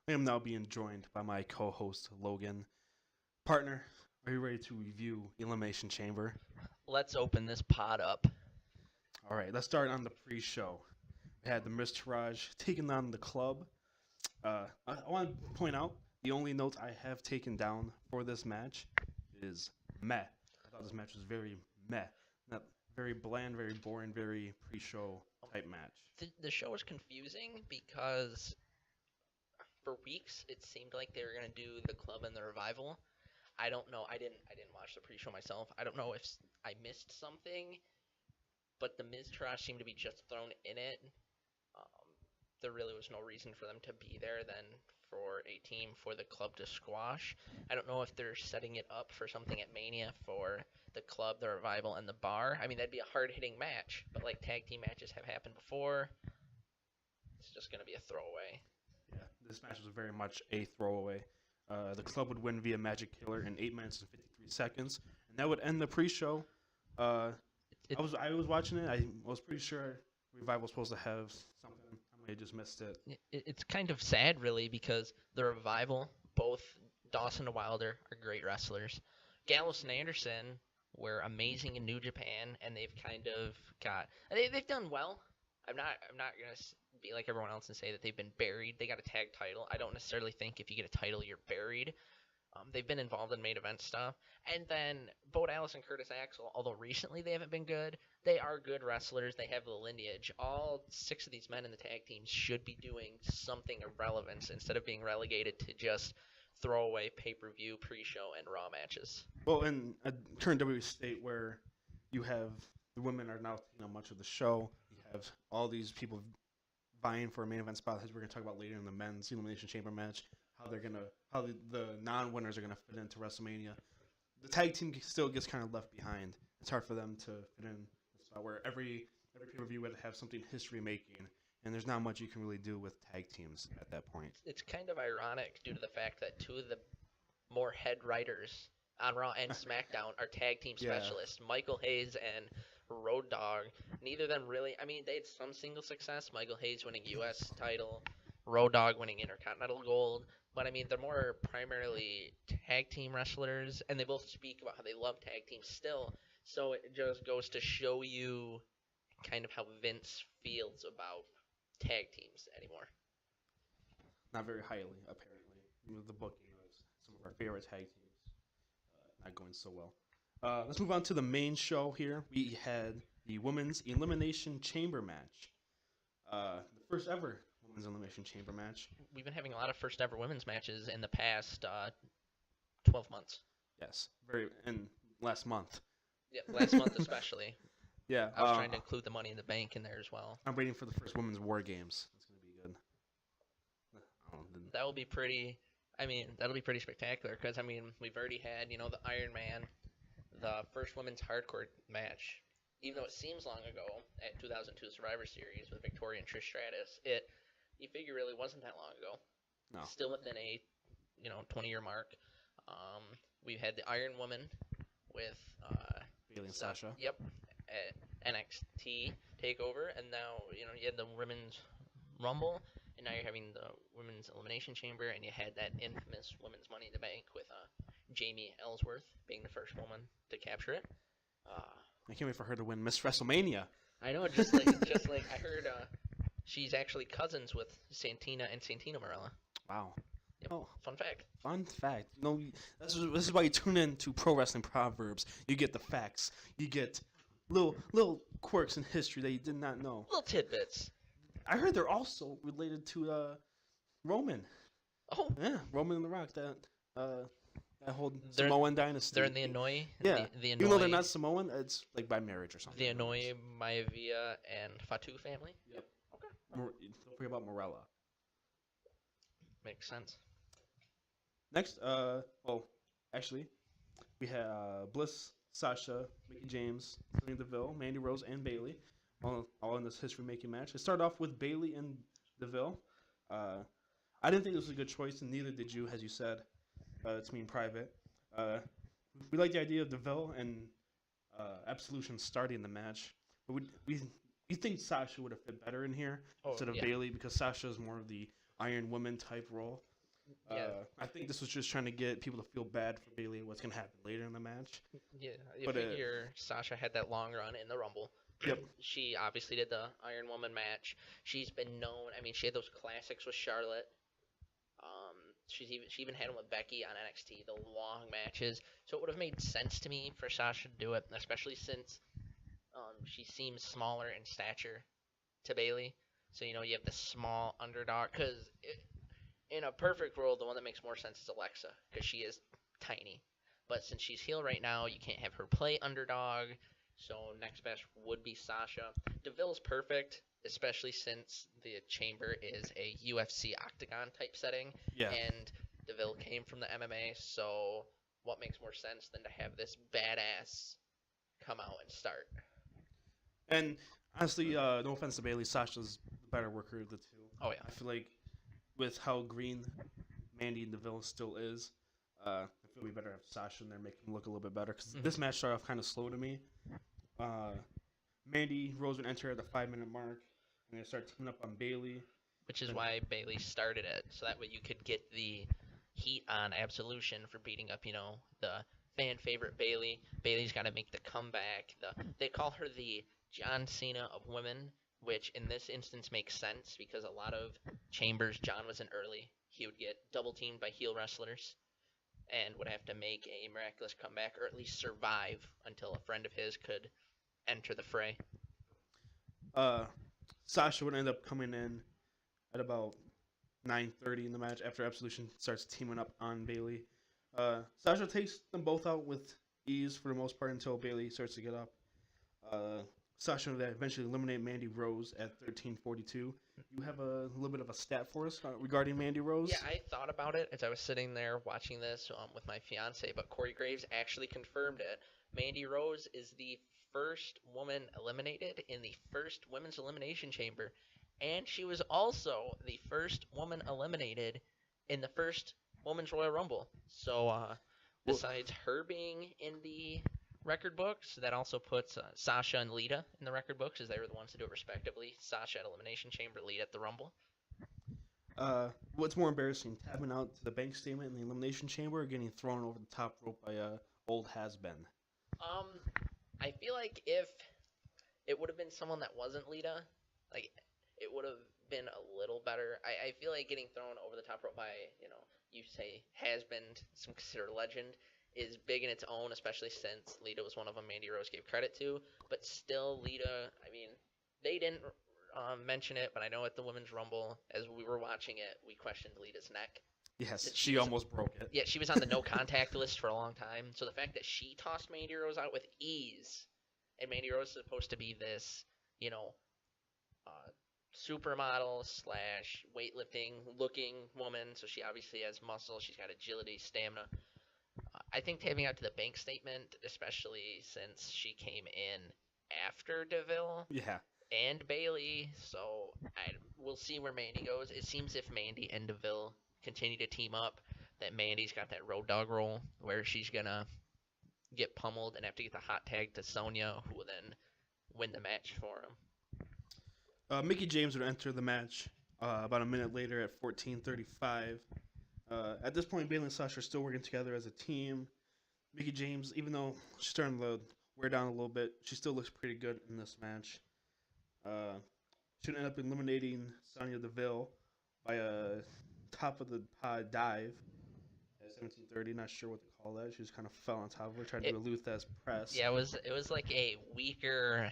I am now being joined by my co-host Logan. Partner, are you ready to review Elimination Chamber? Let's open this pot up. All right, let's start on the pre-show. We had the Mirage taking on the club. I want to point out the only notes I have taken down for this match is meh. I thought this match was very meh, not very bland, very boring, very pre-show type match. The show was confusing because for weeks it seemed like they were gonna do the club and the revival. I don't know. I didn't watch the pre-show myself. I don't know if I missed something, but the Miz Trash seemed to be just thrown in it. Um, there really was no reason for them to be there then for a team for the club to squash. I don't know if they're setting it up for something at Mania for the club, the revival, and the bar. I mean, that'd be a hard hitting match, but like tag team matches have happened before. It's just going to be a throwaway. Yeah, this match was very much a throwaway. The club would win via Magic Killer in 8 minutes and 53 seconds, and that would end the pre-show. Uh, It, I was watching it. I was pretty sure Revival was supposed to have something. I may have just missed it. it's kind of sad, really, because the revival, both Dawson and Wilder, are great wrestlers. Gallows and Anderson were amazing in New Japan, and they've kind of they've done well. I'm not gonna be like everyone else and say that they've been buried. They got a tag title. I don't necessarily think if you get a title you're buried. They've been involved in main event stuff. And then Bo Dallas and Curtis Axel, although recently they haven't been good, they are good wrestlers. They have the lineage. All six of these men in the tag teams should be doing something of relevance instead of being relegated to just throwaway pay-per-view, pre-show, and Raw matches. Well, in a current WWE state where you have the women are now taking on much of the show, you have all these people vying for a main event spot, as we're going to talk about later in the men's Elimination Chamber match, how the non-winners are gonna fit into WrestleMania. The tag team still gets kind of left behind. It's hard for them to fit in a spot where every pay-per-view would have something history making, and there's not much you can really do with tag teams at that point. It's kind of ironic due to the fact that two of the more head writers on Raw and SmackDown are tag team Yeah. specialists, Michael Hayes and Road Dogg. Neither of them really. I mean, they had some single success. Michael Hayes winning U.S. title, Road Dogg winning Intercontinental Gold. But I mean, they're more primarily tag team wrestlers, and they both speak about how they love tag teams still. So it just goes to show you kind of how Vince feels about tag teams anymore. Not very highly, apparently. The booking of some of our favorite tag teams not going so well. Let's move on to the main show here. We had the Women's Elimination Chamber match. The first ever Women's Elimination Chamber match. We've been having a lot of first ever women's matches in the past 12 months. Yes, and last month. Yeah, last month especially. Yeah, I was trying to include the Money in the Bank in there as well. I'm waiting for the first Women's War Games. That's gonna be good. That will be pretty. I mean, that'll be pretty spectacular because I mean we've already had the Iron Man, the first women's hardcore match. Even though it seems long ago at 2002 Survivor Series with Victoria and Trish Stratus, you figure really wasn't that long ago. No. Still within a 20-year mark. We've had the Iron Woman with Bailey and Sasha. Yep, at NXT Takeover, and now you had the Women's Rumble, and now you're having the Women's Elimination Chamber, and you had that infamous Women's Money in the Bank with Jamie Ellsworth being the first woman to capture it. I can't wait for her to win Miss WrestleMania. I know, just like I heard, she's actually cousins with Santina and Santino Marella. Wow. Yep. Oh, Fun fact. fun fact. This is why you tune in to Pro Wrestling Proverbs. You get the facts. You get little quirks in history that you did not know. Little tidbits. I heard they're also related to Roman. Oh, Yeah, Roman and The Rock. That whole They're- Samoan dynasty. they're in the Annoy. Yeah. The Even though they're Annoy, not Samoan, it's like by marriage or something. the Annoy, Maivia, and Fatu family. Yep. Okay. Don't forget about Morella. Makes sense. Next, actually, we have Bliss, Sasha, Mickey James, Sonya Deville, Mandy Rose, and Bailey, all in this history-making match. It started off with Bailey and Deville. I didn't think this was a good choice, and neither did you, as you said. It's me in private. We like the idea of Deville and Absolution starting the match, but we think Sasha would have fit better in here Oh, instead of yeah. Bailey because Sasha is more of the Iron Woman type role. Yeah, I think this was just trying to get people to feel bad for Bailey and what's going to happen later in the match. yeah. You But figure Sasha had that long run in the Rumble. yep, She obviously did the Iron Woman match. She's been known. I mean, she had those classics with Charlotte. Um, she even had them with Becky on NXT, the long matches. So it would have made sense to me for Sasha to do it, especially since she seems smaller in stature to Bailey. So you have the small underdog. Because in a perfect world, the one that makes more sense is Alexa, because she is tiny. But since she's heel right now, you can't have her play underdog. So next best would be Sasha. Deville's perfect, especially since the chamber is a UFC octagon type setting, yeah. and Deville came from the MMA. So what makes more sense than to have this badass come out and start? And honestly, no offense to Bailey, Sasha's the better worker of the two. Oh yeah. I feel like with how green Mandy and Deville still is, I feel we better have Sasha in there, make him look a little bit better. Because this match started off kind of slow to me. Mandy Rose would enter at the 5-minute mark, and they start teaming up on Bailey. Which is why Bailey started it, so that way you could get the heat on Absolution for beating up, the fan favorite Bailey. Bailey's got to make the comeback. They call her the John Cena of women, which in this instance makes sense because a lot of chambers John was in early. He would get double teamed by heel wrestlers and would have to make a miraculous comeback or at least survive until a friend of his could enter the fray. Sasha would end up coming in at about 9:30 in the match after Absolution starts teaming up on Bailey. Sasha takes them both out with ease for the most part until Bailey starts to get up. Sasha would eventually eliminate Mandy Rose at 13:42. You have a little bit of a stat for us regarding Mandy Rose? Yeah, I thought about it as I was sitting there watching this with my fiance, but Corey Graves actually confirmed it. Mandy Rose is the first woman eliminated in the first women's elimination chamber, and she was also the first woman eliminated in the first women's Royal Rumble. So besides her being in the record books, that also puts Sasha and Lita in the record books, as they were the ones to do it respectively. Sasha at Elimination Chamber, Lita at the Rumble. What's more embarrassing, tapping out to the bank statement in the Elimination Chamber or getting thrown over the top rope by old has-been? I feel like if it would have been someone that wasn't Lita, like, it would have been a little better. I feel like getting thrown over the top rope by, you say has-been, some considered legend, is big in its own, especially since Lita was one of them Mandy Rose gave credit to. But still, Lita, I mean, they didn't mention it, but I know at the Women's Rumble, as we were watching it, we questioned Lita's neck. Yes, she almost broke it. Yeah, she was on the no contact list for a long time. So the fact that she tossed Mandy Rose out with ease, and Mandy Rose is supposed to be this, supermodel slash weightlifting looking woman, so she obviously has muscle, she's got agility, stamina. I think tapping out to the bank statement, especially since she came in after Deville and Bailey, so we'll see where Mandy goes. It seems if Mandy and Deville continue to team up, that Mandy's got that road dog role where she's gonna get pummeled and have to get the hot tag to Sonya, who will then win the match for him. Mickie James would enter the match about a minute later at 14:35. At this point, Bailey and Sasha are still working together as a team. Mickie James, even though she's starting to wear down a little bit, she still looks pretty good in this match. She would end up eliminating Sonya Deville by a top of the pod dive at 17:30. Not sure what to call that. She just kind of fell on top of her, tried to do a Luthez press. Yeah, it was like a weaker,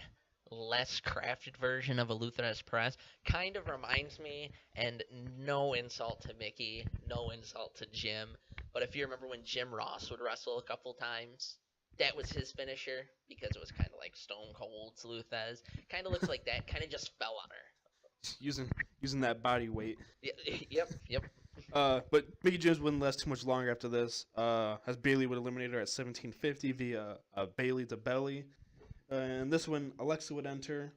less crafted version of a Luthez press. Kind of reminds me, and no insult to Mickie, no insult to Jim, but if you remember when Jim Ross would wrestle a couple times, that was his finisher because it was kind of like Stone Cold's Luthez. Kind of looks like that. Kind of just fell on her. Using that body weight. Yeah, yep. But Mickie James wouldn't last too much longer after this, as Bailey would eliminate her at 17:50 via Bailey to belly. And this one, Alexa would enter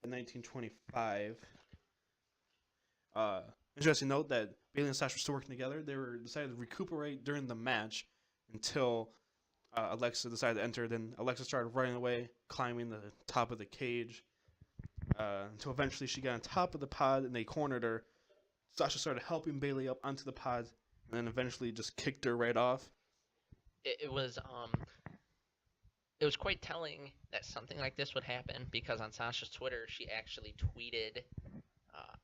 in 1925. Interesting note that Bailey and Sasha were still working together. They were decided to recuperate during the match until Alexa decided to enter. Then Alexa started running away, climbing the top of the cage, until eventually she got on top of the pod and they cornered her. Sasha started helping Bailey up onto the pod, and then eventually just kicked her right off. It was quite telling that something like this would happen because on Sasha's Twitter she actually tweeted,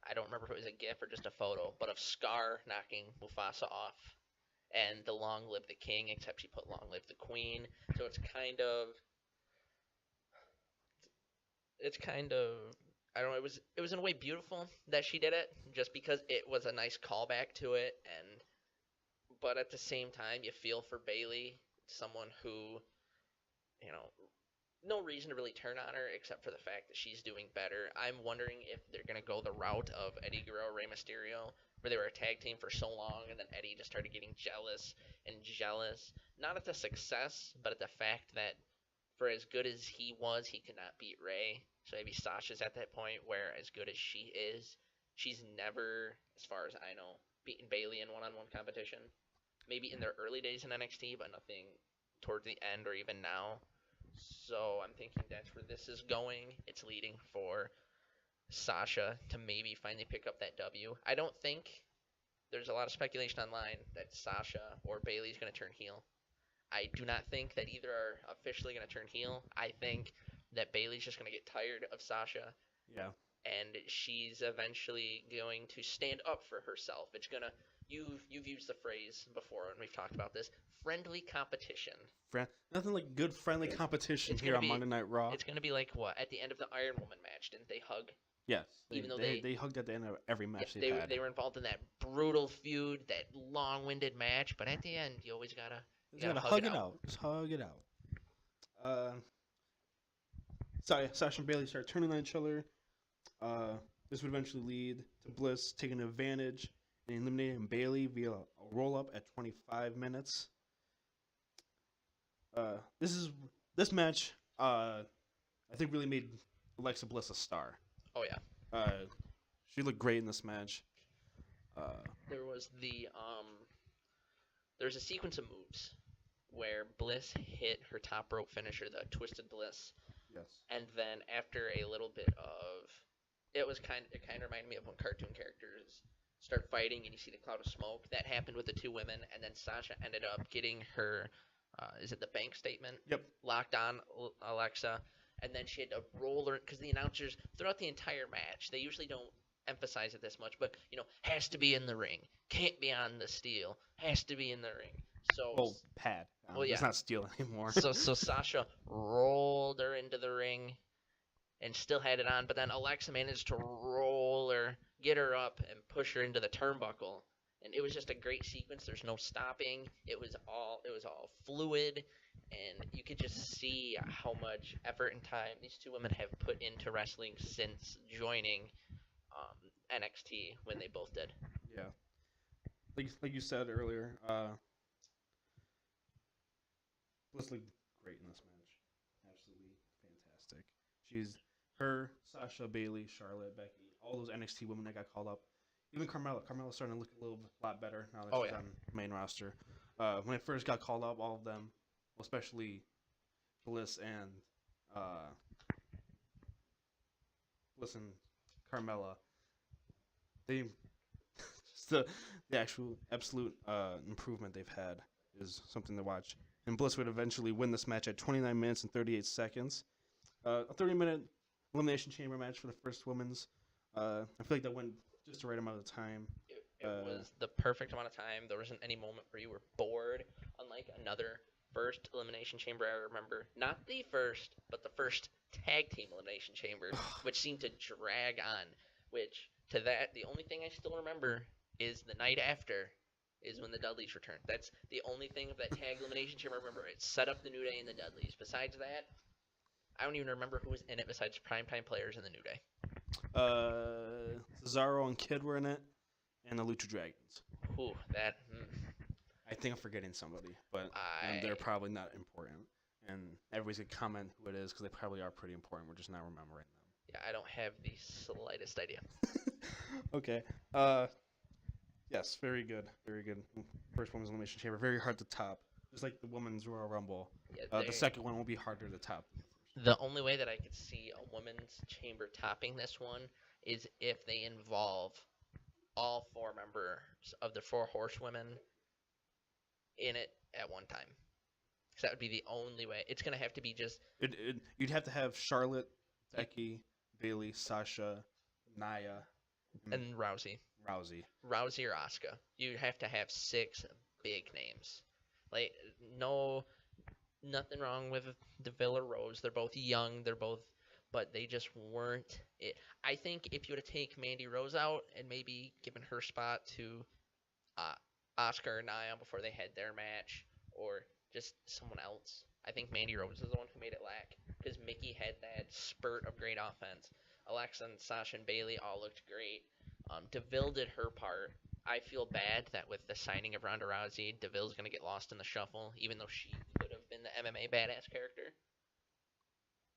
I don't remember if it was a GIF or just a photo, but of Scar knocking Mufasa off and the long live the king, except she put long live the queen. So it's kind of I don't know, it was in a way beautiful that she did it just because it was a nice callback to it, and but at the same time you feel for Bayley, someone who, you know, no reason to really turn on her except for the fact that she's doing better. I'm wondering if they're going to go the route of Eddie Guerrero, Rey Mysterio, where they were a tag team for so long and then Eddie just started getting jealous and jealous, not at the success, but at the fact that for as good as he was, he could not beat Rey. So maybe Sasha's at that point where, as good as she is, she's never, as far as I know, beaten Bayley in one-on-one competition. Maybe in their early days in NXT, but nothing towards the end or even now. So I'm thinking that's where this is going. It's leading for Sasha to maybe finally pick up that W. I don't think there's a lot of speculation online that Sasha or Bayley's going to turn heel. I do not think that either are officially going to turn heel. I think that Bayley's just going to get tired of Sasha. Yeah. And she's eventually going to stand up for herself. It's going to You've used the phrase before, and we've talked about this, friendly competition. Nothing like good friendly competition here on Monday Night Raw. It's going to be like what? At the end of the Iron Woman match, didn't they hug? Yes. Even though they hugged at the end of every match they were involved in that brutal feud, that long-winded match, but at the end, you always got to hug it out. Just hug it out. Sasha and Bayley start turning on each other. This would eventually lead to Bliss taking advantage and eliminating Bayley via a roll-up at 25 minutes. This match, I think, really made Alexa Bliss a star. Oh yeah. She looked great in this match. There was there's a sequence of moves where Bliss hit her top rope finisher, the Twisted Bliss. Yes. And then after a little bit of, it kind of reminded me of when cartoon characters start fighting and you see the cloud of smoke. That happened with the two women, and then Sasha ended up getting her, is it the bank statement? Yep. Locked on Alexa, and then she had to roll her, because the announcers throughout the entire match, they usually don't emphasize it this much, but has to be in the ring, can't be on the steel, has to be in the ring. So pad. Yeah. It's not steel anymore. so Sasha rolled her into the ring and still had it on, but then Alexa managed to roll her, get her up, and push her into the turnbuckle. And it was just a great sequence. There's no stopping. It was all fluid, and you could just see how much effort and time these two women have put into wrestling since joining NXT when they both did. Yeah. Like you said earlier, Bliss looked great in this match. Absolutely fantastic. Sasha, Bayley, Charlotte, Becky, all those NXT women that got called up. Even Carmella. Carmella's starting to look a lot better now that she's on the main roster. When it first got called up, all of them, especially Bliss and Carmella, they just the actual absolute improvement they've had is something to watch. And Bliss would eventually win this match at 29 minutes and 38 seconds. A 30-minute Elimination Chamber match for the first women's. I feel like that went just the right amount of time. It was the perfect amount of time. There wasn't any moment where you were bored, unlike another first Elimination Chamber I remember. Not the first, but the first Tag Team Elimination Chamber, which seemed to drag on. Which, to that, the only thing I still remember is the night after is when the Dudleys returned. That's the only thing of that Tag Elimination Chamber I remember. It set up the New Day and the Dudleys. Besides that, I don't even remember who was in it besides primetime players in the New Day. Cesaro and Kid were in it, and the Lucha Dragons. Ooh, that. I think I'm forgetting somebody, but they're probably not important. And everybody's going to comment who it is because they probably are pretty important. We're just not remembering them. Yeah, I don't have the slightest idea. Okay. Yes, very good. Very good. First Women's Elimination Chamber. Very hard to top. Just like the Women's Royal Rumble. Yeah, the second one will be harder to top. The only way that I could see a Women's Chamber topping this one is if they involve all four members of the Four Horsewomen in it at one time. Because that would be the only way. It's going to have to be just You'd have to have Charlotte, Becky, Bailey, Sasha, Nia, and Rousey. Rousey or Asuka. You have to have 6 big names. Like, no, nothing wrong with Deville or Rose. They're both young. But they just weren't it. I think if you were to take Mandy Rose out and maybe given her spot to Asuka or Nia before they had their match, or just someone else, I think Mandy Rose is the one who made it lack. Because Mickey had that spurt of great offense. Alexa and Sasha and Bailey all looked great. Deville did her part. I feel bad that with the signing of Ronda Rousey, Deville's going to get lost in the shuffle, even though she could have been the MMA badass character.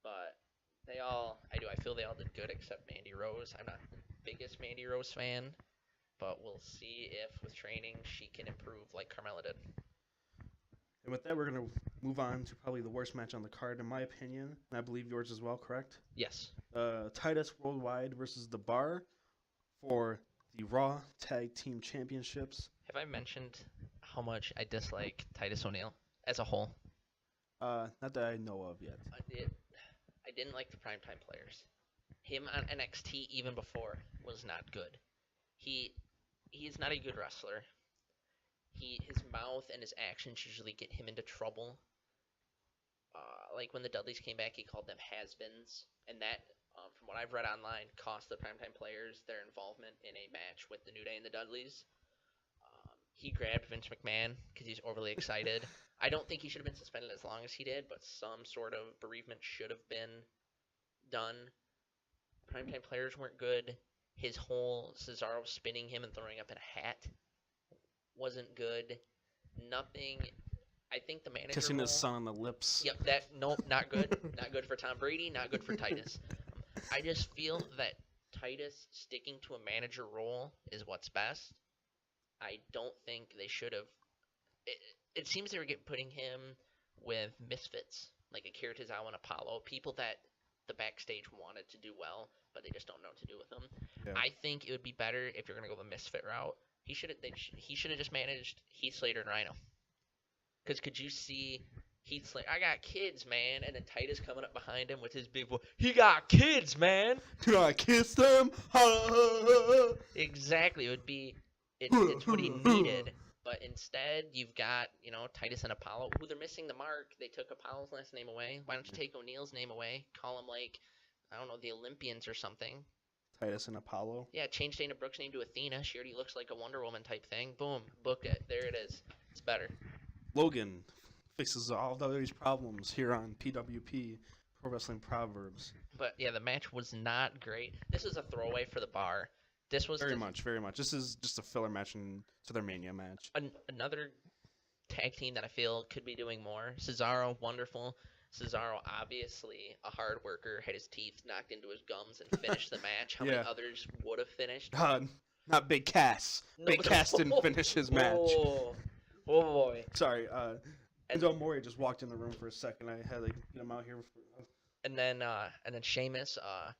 But I feel they all did good except Mandy Rose. I'm not the biggest Mandy Rose fan, but we'll see if with training she can improve like Carmella did. And with that, we're going to move on to probably the worst match on the card, in my opinion. And I believe yours as well, correct? Yes. Titus Worldwide versus The Bar for the Raw Tag Team Championships. Have I mentioned how much I dislike Titus O'Neil as a whole? Not that I know of yet. I didn't like the primetime players. Him on NXT even before was not good. He's not a good wrestler. His mouth and his actions usually get him into trouble. Like when the Dudleys came back, he called them has-beens, and that, from what I've read online, cost the primetime players their involvement in a match with the New Day and the Dudleys. He grabbed Vince McMahon because he's overly excited. I don't think he should have been suspended as long as he did, but some sort of bereavement should have been done. Primetime players weren't good. His whole Cesaro spinning him and throwing up in a hat wasn't good. Nothing. I think the manager Kissing role, his son on the lips. Yep, nope, not good. Not good for Tom Brady, not good for Titus. I just feel that Titus sticking to a manager role is what's best. I don't think they should have. It seems they were putting him with misfits, like Akira Tozawa and Apollo, people that the backstage wanted to do well, but they just don't know what to do with them. Yeah. I think it would be better if you're going to go the misfit route. He should have just managed Heath Slater and Rhino. Because could you see Heath Slater, I got kids, man, and then Titus coming up behind him with his big voice, he got kids, man. Do I kiss them? Exactly, it's what he needed. But instead, you've got, Titus and Apollo, who they're missing the mark. They took Apollo's last name away. Why don't you take O'Neil's name away? Call him, I don't know, the Olympians or something. Titus and Apollo? Yeah, change Dana Brooks' name to Athena. She already looks like a Wonder Woman type thing. Boom, book it. There it is. It's better. Logan fixes all of these problems here on PWP, Pro Wrestling Proverbs. But, yeah, the match was not great. This is a throwaway for the Bar. This was very much. This is just a filler match to their Mania match. Another tag team that I feel could be doing more. Cesaro, wonderful. Cesaro, obviously a hard worker, had his teeth knocked into his gums and finished the match. How many others would have finished? Not Big Cass. No, Big Cass didn't finish his match. Oh boy. Sorry. Enzo Amore just walked in the room for a second. I had to get him out here. And then Sheamus, a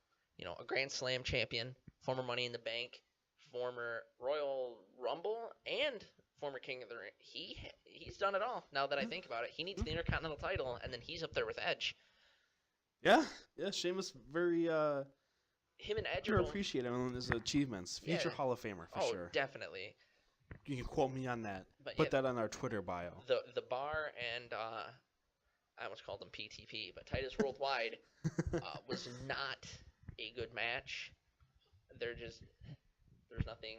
Grand Slam champion, former Money in the Bank, former Royal Rumble, and former King of the Ring. He's done it all. Now that I think about it, he needs the Intercontinental title, and then he's up there with Edge. Yeah. Sheamus very. Him and Edge are appreciate him on his achievements. Future Hall of Famer for sure. Definitely. You can quote me on that. But Put that on our Twitter bio. The Bar and I almost called them PTP, but Titus Worldwide was not a good match. There's nothing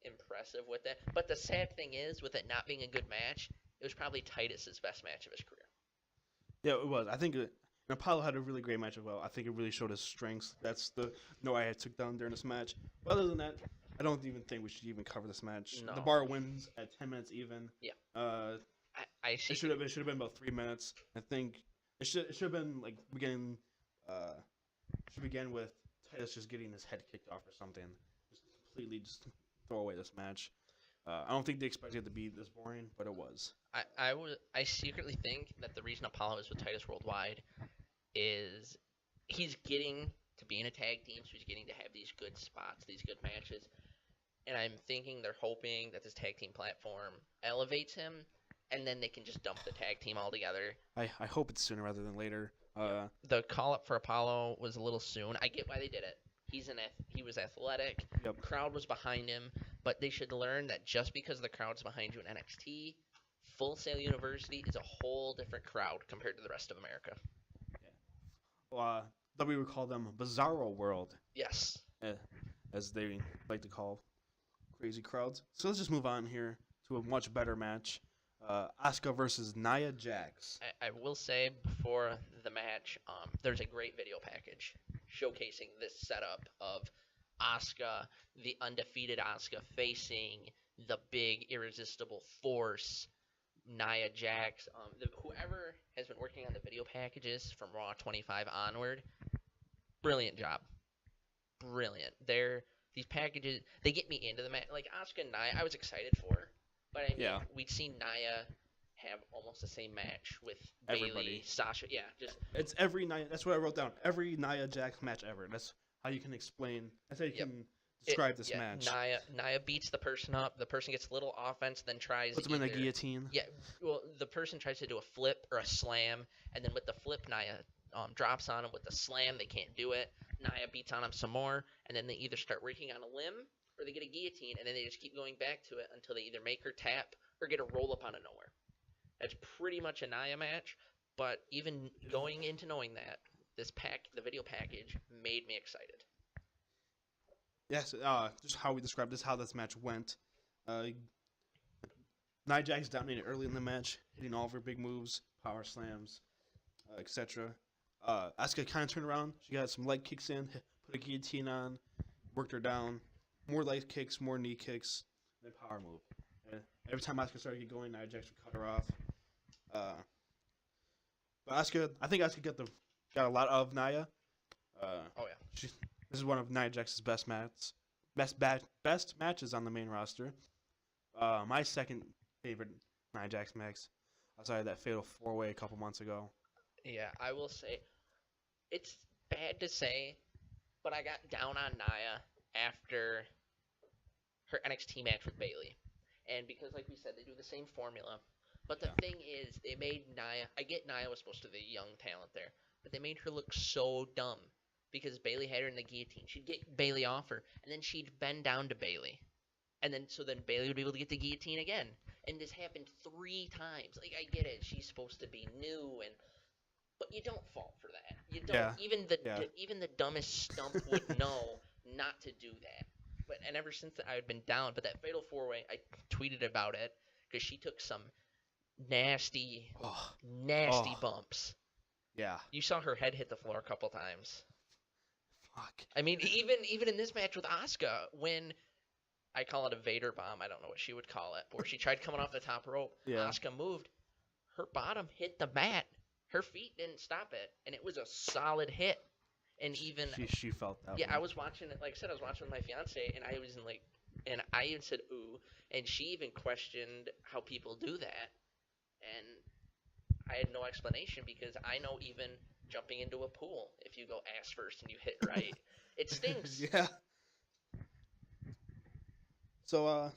impressive with it. But the sad thing is, with it not being a good match, it was probably Titus's best match of his career. Yeah, it was. I think Apollo had a really great match as well. I think it really showed his strengths. That's the note I took down during this match. But other than that, I don't even think we should even cover this match. No. The Bar wins at 10 minutes even. Yeah. It should have been about 3 minutes. I think it should have been like beginning. Should begin with Titus just getting his head kicked off or something. Just completely throw away this match. I don't think they expected it to be this boring, but it was. I secretly think that the reason Apollo is with Titus Worldwide is he's getting to be in a tag team, so he's getting to have these good spots, these good matches. And I'm thinking they're hoping that this tag team platform elevates him. and then they can just dump the tag team altogether. I hope it's sooner rather than later. The call up for Apollo was a little soon. I get why they did it. He was athletic. Yep. Crowd was behind him, but they should learn that just because the crowd's behind you in NXT, Full Sail University is a whole different crowd compared to the rest of America. We would call them Bizarro World, Yes. as they like to call crazy crowds. So let's just move on here to a much better match. Asuka versus Nia Jax. I will say before the match, there's a great video package showcasing this setup of Asuka, the undefeated Asuka, facing the big irresistible force, Nia Jax. Whoever has been working on the video packages from Raw 25 onward, brilliant job. Brilliant. These packages, they get me into the match. Like Asuka and Nia, I was excited for her. But I mean, we'd seen Nia have almost the same match with Everybody. Bayley, Sasha. Yeah, just It's every Nia. That's what I wrote down. Every Nia Jax match ever. That's how you can explain. That's how you can describe this match. Nia beats the person up. The person gets a little offense, then tries. Puts them in a guillotine. Yeah, well, the person tries to do a flip or a slam, and then with the flip, Nia drops on him. With the slam, they can't do it. Nia beats on him some more, and then they either start working on a limb or they get a guillotine, and then they just keep going back to it until they either make her tap or get a roll up out of nowhere. That's pretty much a Nia match, but even going into knowing that, the video package made me excited. Yes, just how we described this, how this match went. Nia Jax dominated early in the match, hitting all of her big moves, power slams, etc. Asuka kind of turned around. She got some leg kicks in, put a guillotine on, worked her down. More leg kicks, more knee kicks, then power move. And every time Asuka started to get going, Nia Jax would cut her off. But Asuka, I think Asuka got a lot of Nia. This is one of Nia Jax's best matches on the main roster. My second favorite Nia Jax match, outside of that fatal 4-way a couple months ago. Yeah, I will say, it's bad to say, but I got down on Nia after her NXT match with Bayley. And because, like we said, they do the same formula. But the thing is, they made Nia... I get Nia was supposed to be a young talent there. But they made her look so dumb. Because Bayley had her in the guillotine. She'd get Bayley off her. And then she'd bend down to Bayley. And then Bayley would be able to get the guillotine again. And this happened 3 times. Like, I get it. She's supposed to be new. But you don't fall for that. You don't. Yeah. Even the dumbest stump would know not to do that. And ever since I had been down, but that fatal 4-way, I tweeted about it because she took some nasty bumps. Yeah. You saw her head hit the floor a couple times. Fuck. I mean, even in this match with Asuka, when I call it a Vader bomb, I don't know what she would call it, where she tried coming off the top rope, Asuka moved, her bottom hit the mat, her feet didn't stop it, and it was a solid hit. And even she felt that. Yeah, one. I was watching it. Like I said, I was watching with my fiance, and I even said ooh, and she even questioned how people do that, and I had no explanation because I know even jumping into a pool, if you go ass first and you hit right, it stinks. Yeah. So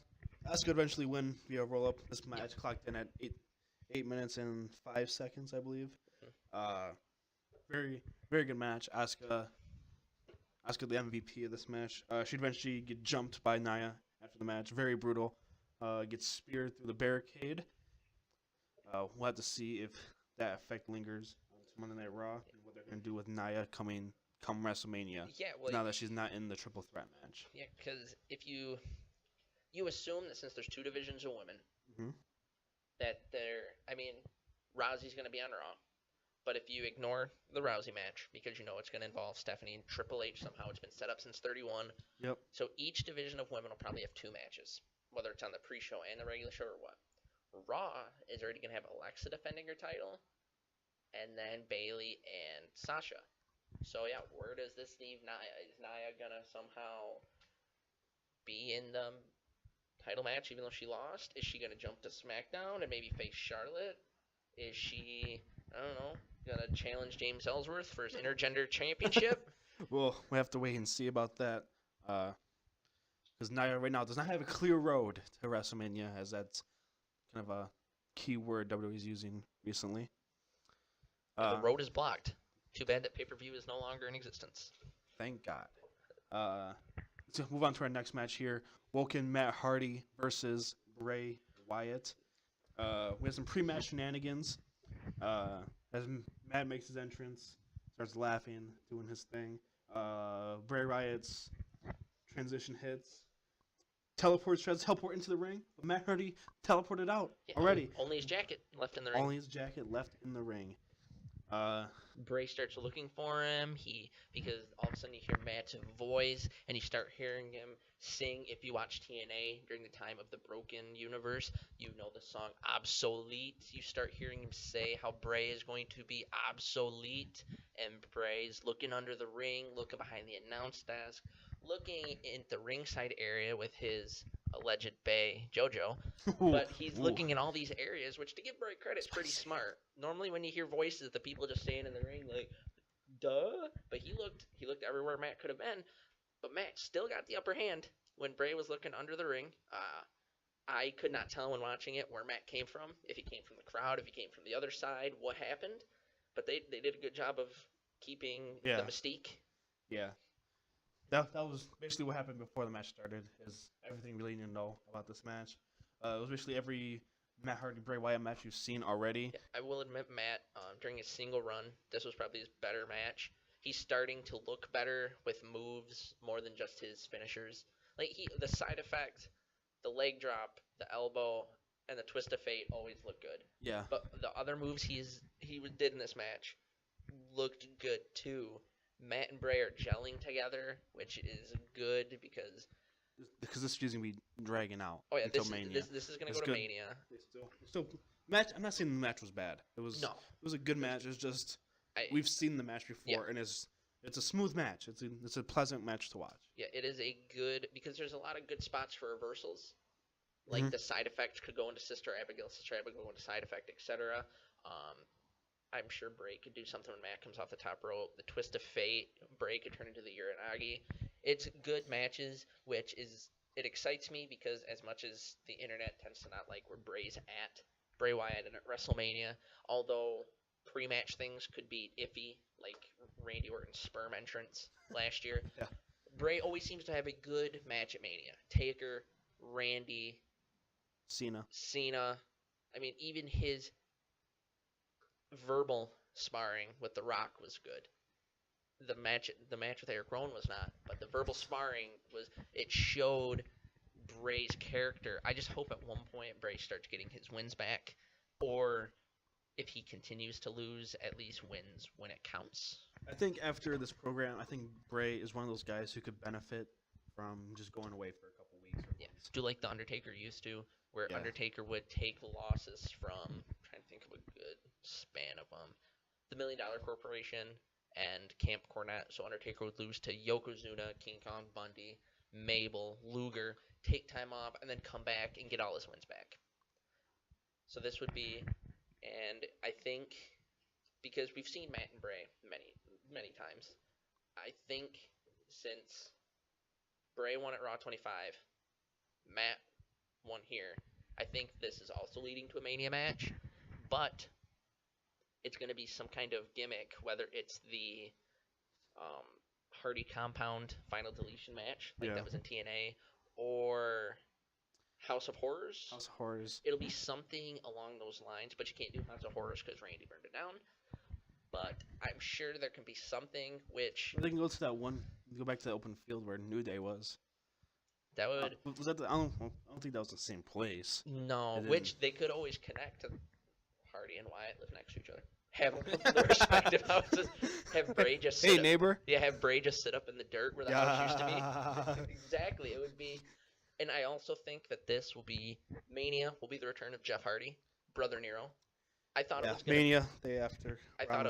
Asuka eventually win via roll up. This match clocked in at 8 minutes and 5 seconds, I believe. Very, very good match. Asuka, the MVP of this match. She'd eventually get jumped by Nia after the match. Very brutal. Gets speared through the barricade. We'll have to see if that effect lingers on Monday Night Raw and what they're going to do with Nia come WrestleMania. Yeah, well, now that she's not in the triple threat match. Yeah, because if you assume that since there's 2 divisions of women, that Rousey's going to be on Raw. But if you ignore the Rousey match, because you know it's going to involve Stephanie and Triple H somehow, it's been set up since 31. Yep. So each division of women will probably have 2 matches, whether it's on the pre-show and the regular show or what. Raw is already going to have Alexa defending her title, and then Bayley and Sasha. So yeah, where does this leave Nia? Is Nia going to somehow be in the title match even though she lost? Is she going to jump to SmackDown and maybe face Charlotte? Is she, I don't know, gonna challenge James Ellsworth for his intergender championship? Well, we have to wait and see about that. Because Nia right now does not have a clear road to WrestleMania, as that's kind of key word WWE is using recently. And the road is blocked. Too bad that pay-per-view is no longer in existence. Thank God. Let's move on to our next match here. Woken Matt Hardy versus Bray Wyatt. We have some pre-match shenanigans. As Matt makes his entrance, starts laughing, doing his thing. Bray Wyatt's transition hits. Tries to teleport into the ring, but Matt Hardy teleported out already. Only his jacket left in the ring. Only his jacket left in the ring. Bray starts looking for him. Because all of a sudden you hear Matt's voice and you start hearing him sing. If you watch TNA during the time of the Broken Universe, you know the song Obsolete. You start hearing him say how Bray is going to be obsolete, and Bray's looking under the ring, looking behind the announce desk, looking in the ringside area with his alleged bae, JoJo. But he's looking in all these areas, which, to give Bray credit, is pretty smart. Normally when you hear voices, the people just staying in the ring like, duh. But he looked everywhere Matt could have been. But Matt still got the upper hand when Bray was looking under the ring. I could not tell when watching it where Matt came from, if he came from the crowd, if he came from the other side, what happened. But they did a good job of keeping the mystique. Yeah. That was basically what happened before the match started, is everything really need to know about this match. It was basically every Matt Hardy Bray Wyatt match you've seen already. Yeah, I will admit, Matt, during his single run, this was probably his better match. He's starting to look better with moves more than just his finishers. Like the side effect, the leg drop, the elbow, and the twist of fate always look good. Yeah. But the other moves he did in this match looked good too. Matt and Bray are gelling together, which is good because this is going to be dragging out. Oh yeah, until Mania. This is going to go to Mania. Still match. I'm not saying the match was bad. It was a good match. It's just we've seen the match before, and it's a smooth match. It's a pleasant match to watch. Yeah, it is a good, because there's a lot of good spots for reversals. Like the side effect could go into Sister Abigail go into side effect, etc. I'm sure Bray could do something when Matt comes off the top rope. The twist of fate, Bray could turn into the Uranagi. It's good matches, it excites me because as much as the internet tends to not like where Bray's at, Bray Wyatt and at WrestleMania, although pre-match things could be iffy, like Randy Orton's sperm entrance last year, Bray always seems to have a good match at Mania. Taker, Randy, Cena. I mean, even his verbal sparring with The Rock was good. The match with Eric Rowan was not, but the verbal sparring it showed Bray's character. I just hope at one point Bray starts getting his wins back, or if he continues to lose, at least wins when it counts. I think after this program, I think Bray is one of those guys who could benefit from just going away for a couple weeks. Yeah, do like the Undertaker used to, where Undertaker would take losses from, I'm trying to think of a good span of them, the $1 Million Corporation and Camp Cornette. So Undertaker would lose to Yokozuna, King Kong Bundy, Mabel, Luger, take time off, and then come back and get all his wins back. So this would be, and I think, because we've seen Matt and Bray many times, I think since Bray won at Raw 25, Matt won here, I think this is also leading to a Mania match, but it's going to be some kind of gimmick, whether it's the Hardy Compound Final Deletion match, like that was in TNA, or House of Horrors. It'll be something along those lines, but you can't do House of Horrors because Randy burned it down. But I'm sure there can be something which... They can go to that one, go back to the open field where New Day was. That would... was that I don't think that was the same place. No, which they could always connect to. Hardy and Wyatt live next to each other. Have their respective houses. Have Bray just sit up, neighbor. Yeah, have Bray just sit up in the dirt where the house used to be. Exactly. It would be. And I also think that this will be Mania. Will be the return of Jeff Hardy, Brother Nero. I thought it was gonna Mania day after. I thought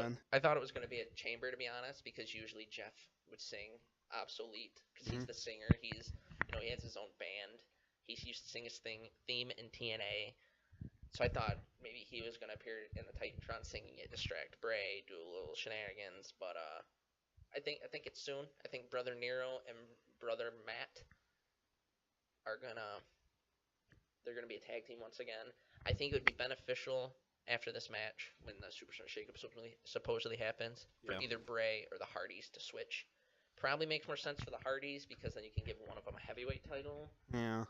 it was going to be a Chamber, to be honest, because usually Jeff would sing Obsolete because he's the singer. He has his own band. He used to sing his theme in TNA. So I thought maybe he was going to appear in the Titantron singing it, distract Bray, do a little shenanigans. But I think it's soon. I think Brother Nero and Brother Matt are going to They're going to be a tag team once again. I think it would be beneficial after this match, when the Superstar Shakeup supposedly happens, for either Bray or the Hardys to switch. Probably makes more sense for the Hardys, because then you can give one of them a heavyweight title. Yeah.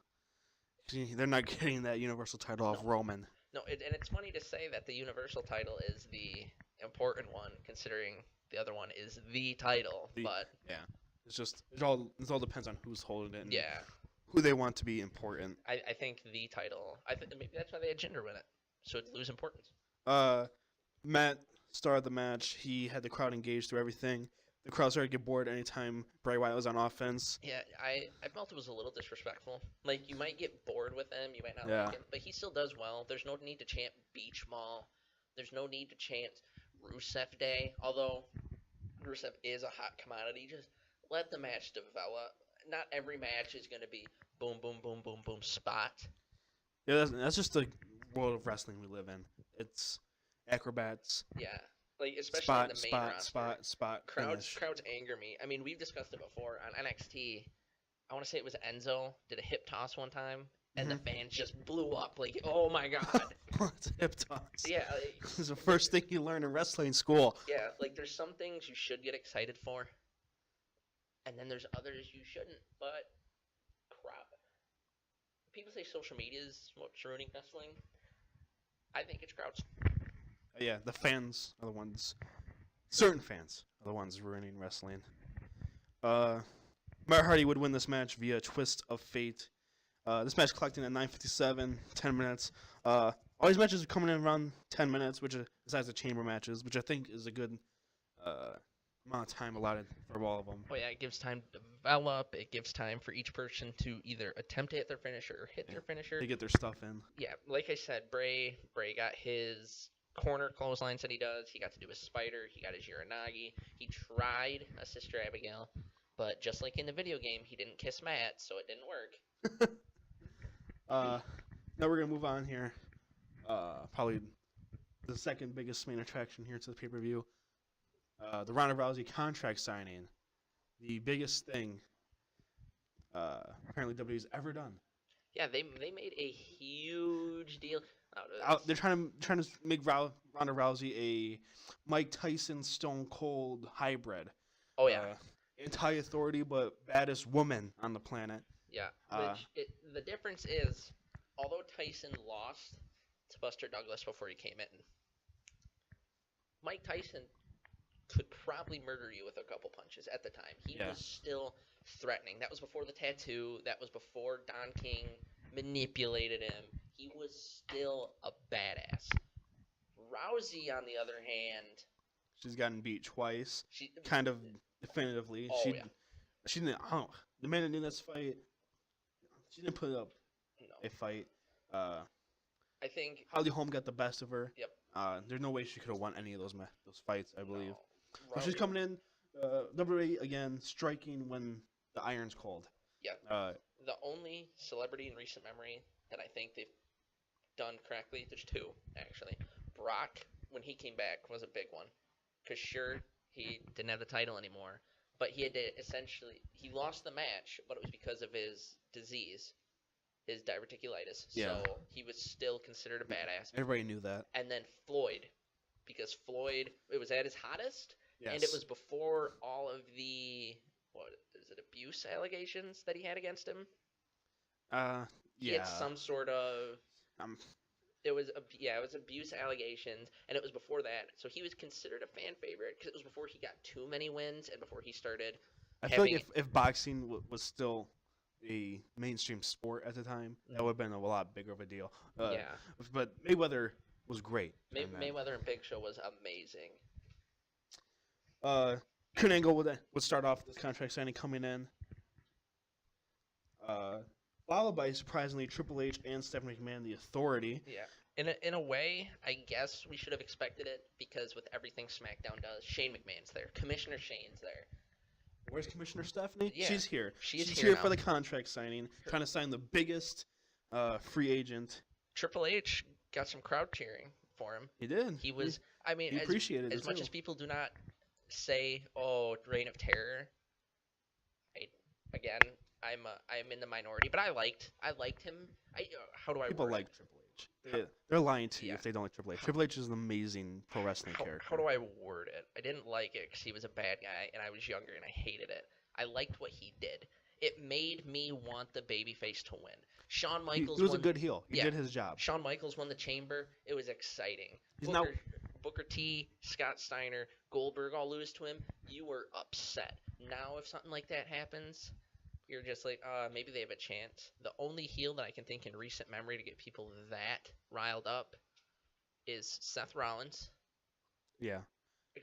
They're not getting that Universal title off Roman. No, and it's funny to say that the Universal title is the important one, considering the other one is the title. But yeah, it's just it all depends on who's holding it. And yeah, who they want to be important. I think the title. Maybe that's why they had Jinder win it, so it'd lose importance. Matt started the match. He had the crowd engaged through everything. The crowd started to get bored anytime Bray Wyatt was on offense. Yeah, I felt it was a little disrespectful. Like, you might get bored with him, you might not like him, but he still does well. There's no need to chant Beach Mall. There's no need to chant Rusev Day, although Rusev is a hot commodity. Just let the match develop. Not every match is going to be boom, boom, boom, boom, boom, spot. Yeah, that's just the world of wrestling we live in. It's acrobats. Yeah. Like, especially in the main roster. Spot. Crowds anger me. I mean, we've discussed it before on NXT. I want to say it was Enzo did a hip toss one time, and the fans just blew up. Like, oh my god! It's a hip toss. Yeah, it's the first thing you learn in wrestling school. Yeah, like there's some things you should get excited for, and then there's others you shouldn't. But crap, people say social media is what's ruining wrestling. I think it's crowds. Yeah, the fans are the ones. Certain fans are the ones ruining wrestling. Matt Hardy would win this match via twist of fate. This match collecting at 9:57, 10 minutes. All these matches are coming in around 10 minutes, which is besides the chamber matches, which I think is a good amount of time allotted for all of them. Oh yeah, it gives time to develop. It gives time for each person to either attempt to hit their finisher or hit their finisher. They get their stuff in. Yeah, like I said, Bray got his corner clotheslines that he does. He got to do his spider. He got his Uranagi. He tried a Sister Abigail, but just like in the video game, he didn't kiss Matt, so it didn't work. Now we're gonna move on here. Probably the second biggest main attraction here to the pay-per-view. The Ronda Rousey contract signing, the biggest thing apparently WWE's ever done. Yeah, they made a huge deal. They're trying to make Ronda Rousey a Mike Tyson Stone Cold hybrid. Oh yeah, anti-authority but baddest woman on the planet. Yeah, the difference is, although Tyson lost to Buster Douglas before he came in, Mike Tyson could probably murder you with a couple punches at the time. He was still threatening. That was before the tattoo. That was before Don King manipulated him. He was still a badass. Rousey, on the other hand, she's gotten beat twice. Kind of definitively. Oh, she didn't. The man that knew this fight, she didn't put up a fight. I think Holly Holm got the best of her. Yep. There's no way she could have won any of those fights, I believe. No. But she's coming in, WWE again, striking when the iron's cold. Yeah. The only celebrity in recent memory that I think they've done correctly, there's two, actually. Brock, when he came back, was a big one. Because sure, he didn't have the title anymore, but he had to he lost the match, but it was because of his disease, his diverticulitis. Yeah. So he was still considered a badass. Everybody knew that. And then Floyd, because Floyd, it was at his hottest, yes. And it was before all of the, abuse allegations that he had against him? He had some sort of... It was abuse allegations, and it was before that. So he was considered a fan favorite because it was before he got too many wins and before he started. I feel like if boxing was still a mainstream sport at the time, that would have been a lot bigger of a deal. But Mayweather was great. Mayweather and Big Show was amazing. Kurt Angle would start off this contract signing coming in. Followed by, surprisingly, Triple H and Stephanie McMahon, the Authority. Yeah. In a way, I guess we should have expected it because with everything SmackDown does, Shane McMahon's there. Commissioner Shane's there. Where's Commissioner Stephanie? Yeah, she's here. She's here now. For the contract signing, trying to sign the biggest free agent. Triple H got some crowd cheering for him. He did. He was. He appreciated it as much as people do not say, "Oh, Reign of Terror." Again, I'm in the minority, but I liked him. How do I People word it? like Triple H. They're lying to you Yeah. if they don't like Triple H. Triple H is an amazing pro wrestling How character. do I word it? I didn't like it because he was a bad guy and I was younger and I hated it. I liked what he did. It made me want the babyface to win. Shawn Michaels He was won. a good heel. He Yeah. did his job. Shawn Michaels won the chamber. It was exciting. He's now Booker T, Scott Steiner, Goldberg all lose to him. You were upset. Now if something like that happens, you're just like, maybe they have a chance. The only heel that I can think in recent memory to get people that riled up is Seth Rollins. Yeah.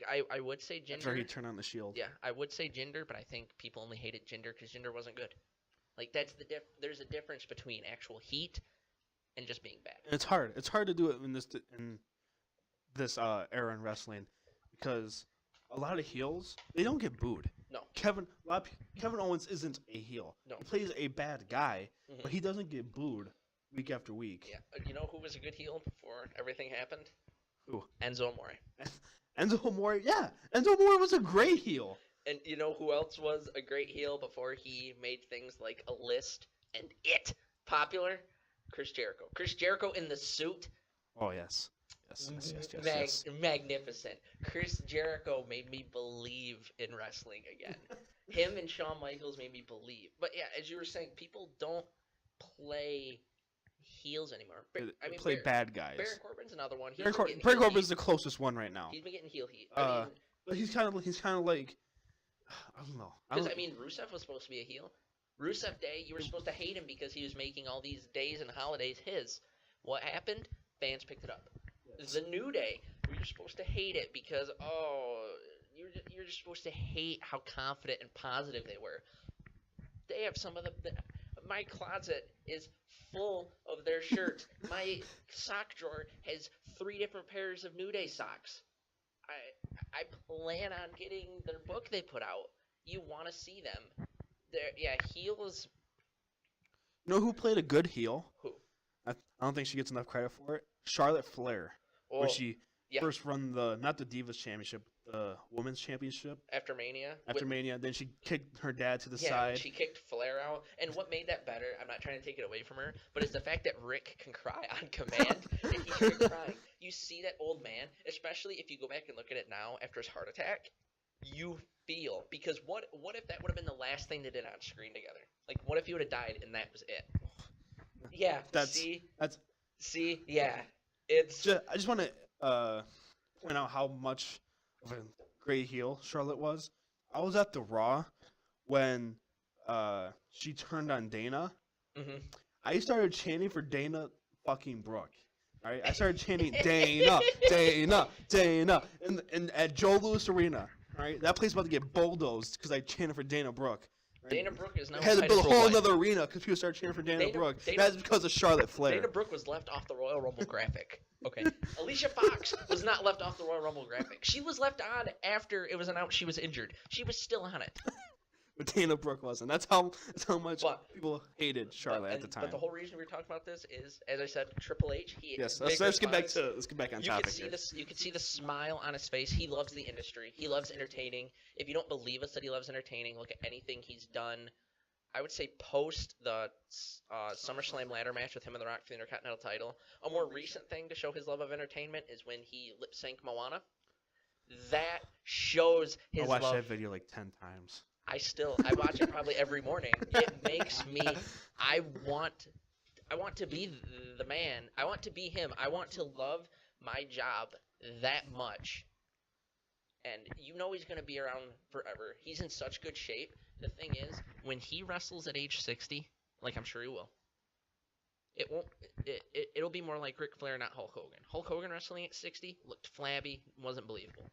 I would say Jinder. After he turned on the Shield. Yeah, I would say Jinder, but I think people only hated Jinder because Jinder wasn't good. Like that's there's a difference between actual heat and just being bad. And it's hard. It's hard to do it in this era in wrestling because a lot of heels they don't get booed. No. Kevin Owens isn't a heel. No. He plays a bad guy, Mhm. but he doesn't get booed week after week. Yeah, you know who was a good heel before everything happened? Who? Enzo Amore. Enzo Amore. Yeah, Enzo Amore was a great heel. And you know who else was a great heel before he made things like a list and it popular? Chris Jericho. Chris Jericho in the suit. Oh yes. Yes. Magnificent. Chris Jericho made me believe in wrestling again. Him and Shawn Michaels made me believe. But yeah, as you were saying, people don't play heels anymore. They play bad guys. Baron Corbin's another one. Baron Corbin's is the closest one right now. He's been getting heel heat. But he's kind of like I don't know. Because Rusev was supposed to be a heel. Rusev Day, you were supposed to hate him because he was making all these days and holidays his. What happened? Fans picked it up. Yes. The New Day, you're supposed to hate it because you're just supposed to hate how confident and positive they were. They have some of my closet is full of their shirts. My sock drawer has 3 different pairs of New Day socks. I plan on getting their book they put out. You want to see them. Heels. You know who played a good heel? Who? I don't think she gets enough credit for it. Charlotte Flair, where she first won not the Divas Championship, the Women's Championship. After Mania. Then she kicked her dad to the side. She kicked Flair out. And what made that better, I'm not trying to take it away from her, but it's the fact that Rick can cry on command. And he started crying. You see that old man, especially if you go back and look at it now after his heart attack, you feel. Because what if that would have been the last thing they did on screen together? Like, what if he would have died and that was it? Yeah. Yeah. I just want to point out how much of a great heel Charlotte was. I was at the Raw when she turned on Dana. Mm-hmm. I started chanting for Dana fucking Brooke. All right, I started chanting Dana, Dana, Dana, and at Joe Louis Arena. All right, that place about to get bulldozed because I chanted for Dana Brooke. Right? Dana Brooke is now. Had to build a whole other arena because people started cheering for Dana Brooke. That's because of Charlotte Flair. Dana Brooke was left off the Royal Rumble graphic. Okay, Alicia Fox was not left off the Royal Rumble graphic. She was left on after it was announced she was injured. She was still on it. But Dana Brooke wasn't. That's how much people hated Charlotte at the time. But the whole reason we're talking about this is, as I said, Triple H. Let's get back on topic. You can see the smile on his face. He loves the industry. He loves entertaining. If you don't believe us that he loves entertaining, look at anything he's done. I would say post the SummerSlam ladder match with him and The Rock for the Intercontinental title. A more recent thing to show his love of entertainment is when he lip synced Moana. That shows his love. I watched that video like 10 times. I watch it probably every morning. It makes me. I want to be the man. I want to be him. I want to love my job that much. And you know he's going to be around forever. He's in such good shape. The thing is, when he wrestles at age 60, like I'm sure he will, it'll be more like Ric Flair, not Hulk Hogan. Hulk Hogan wrestling at 60 looked flabby, wasn't believable.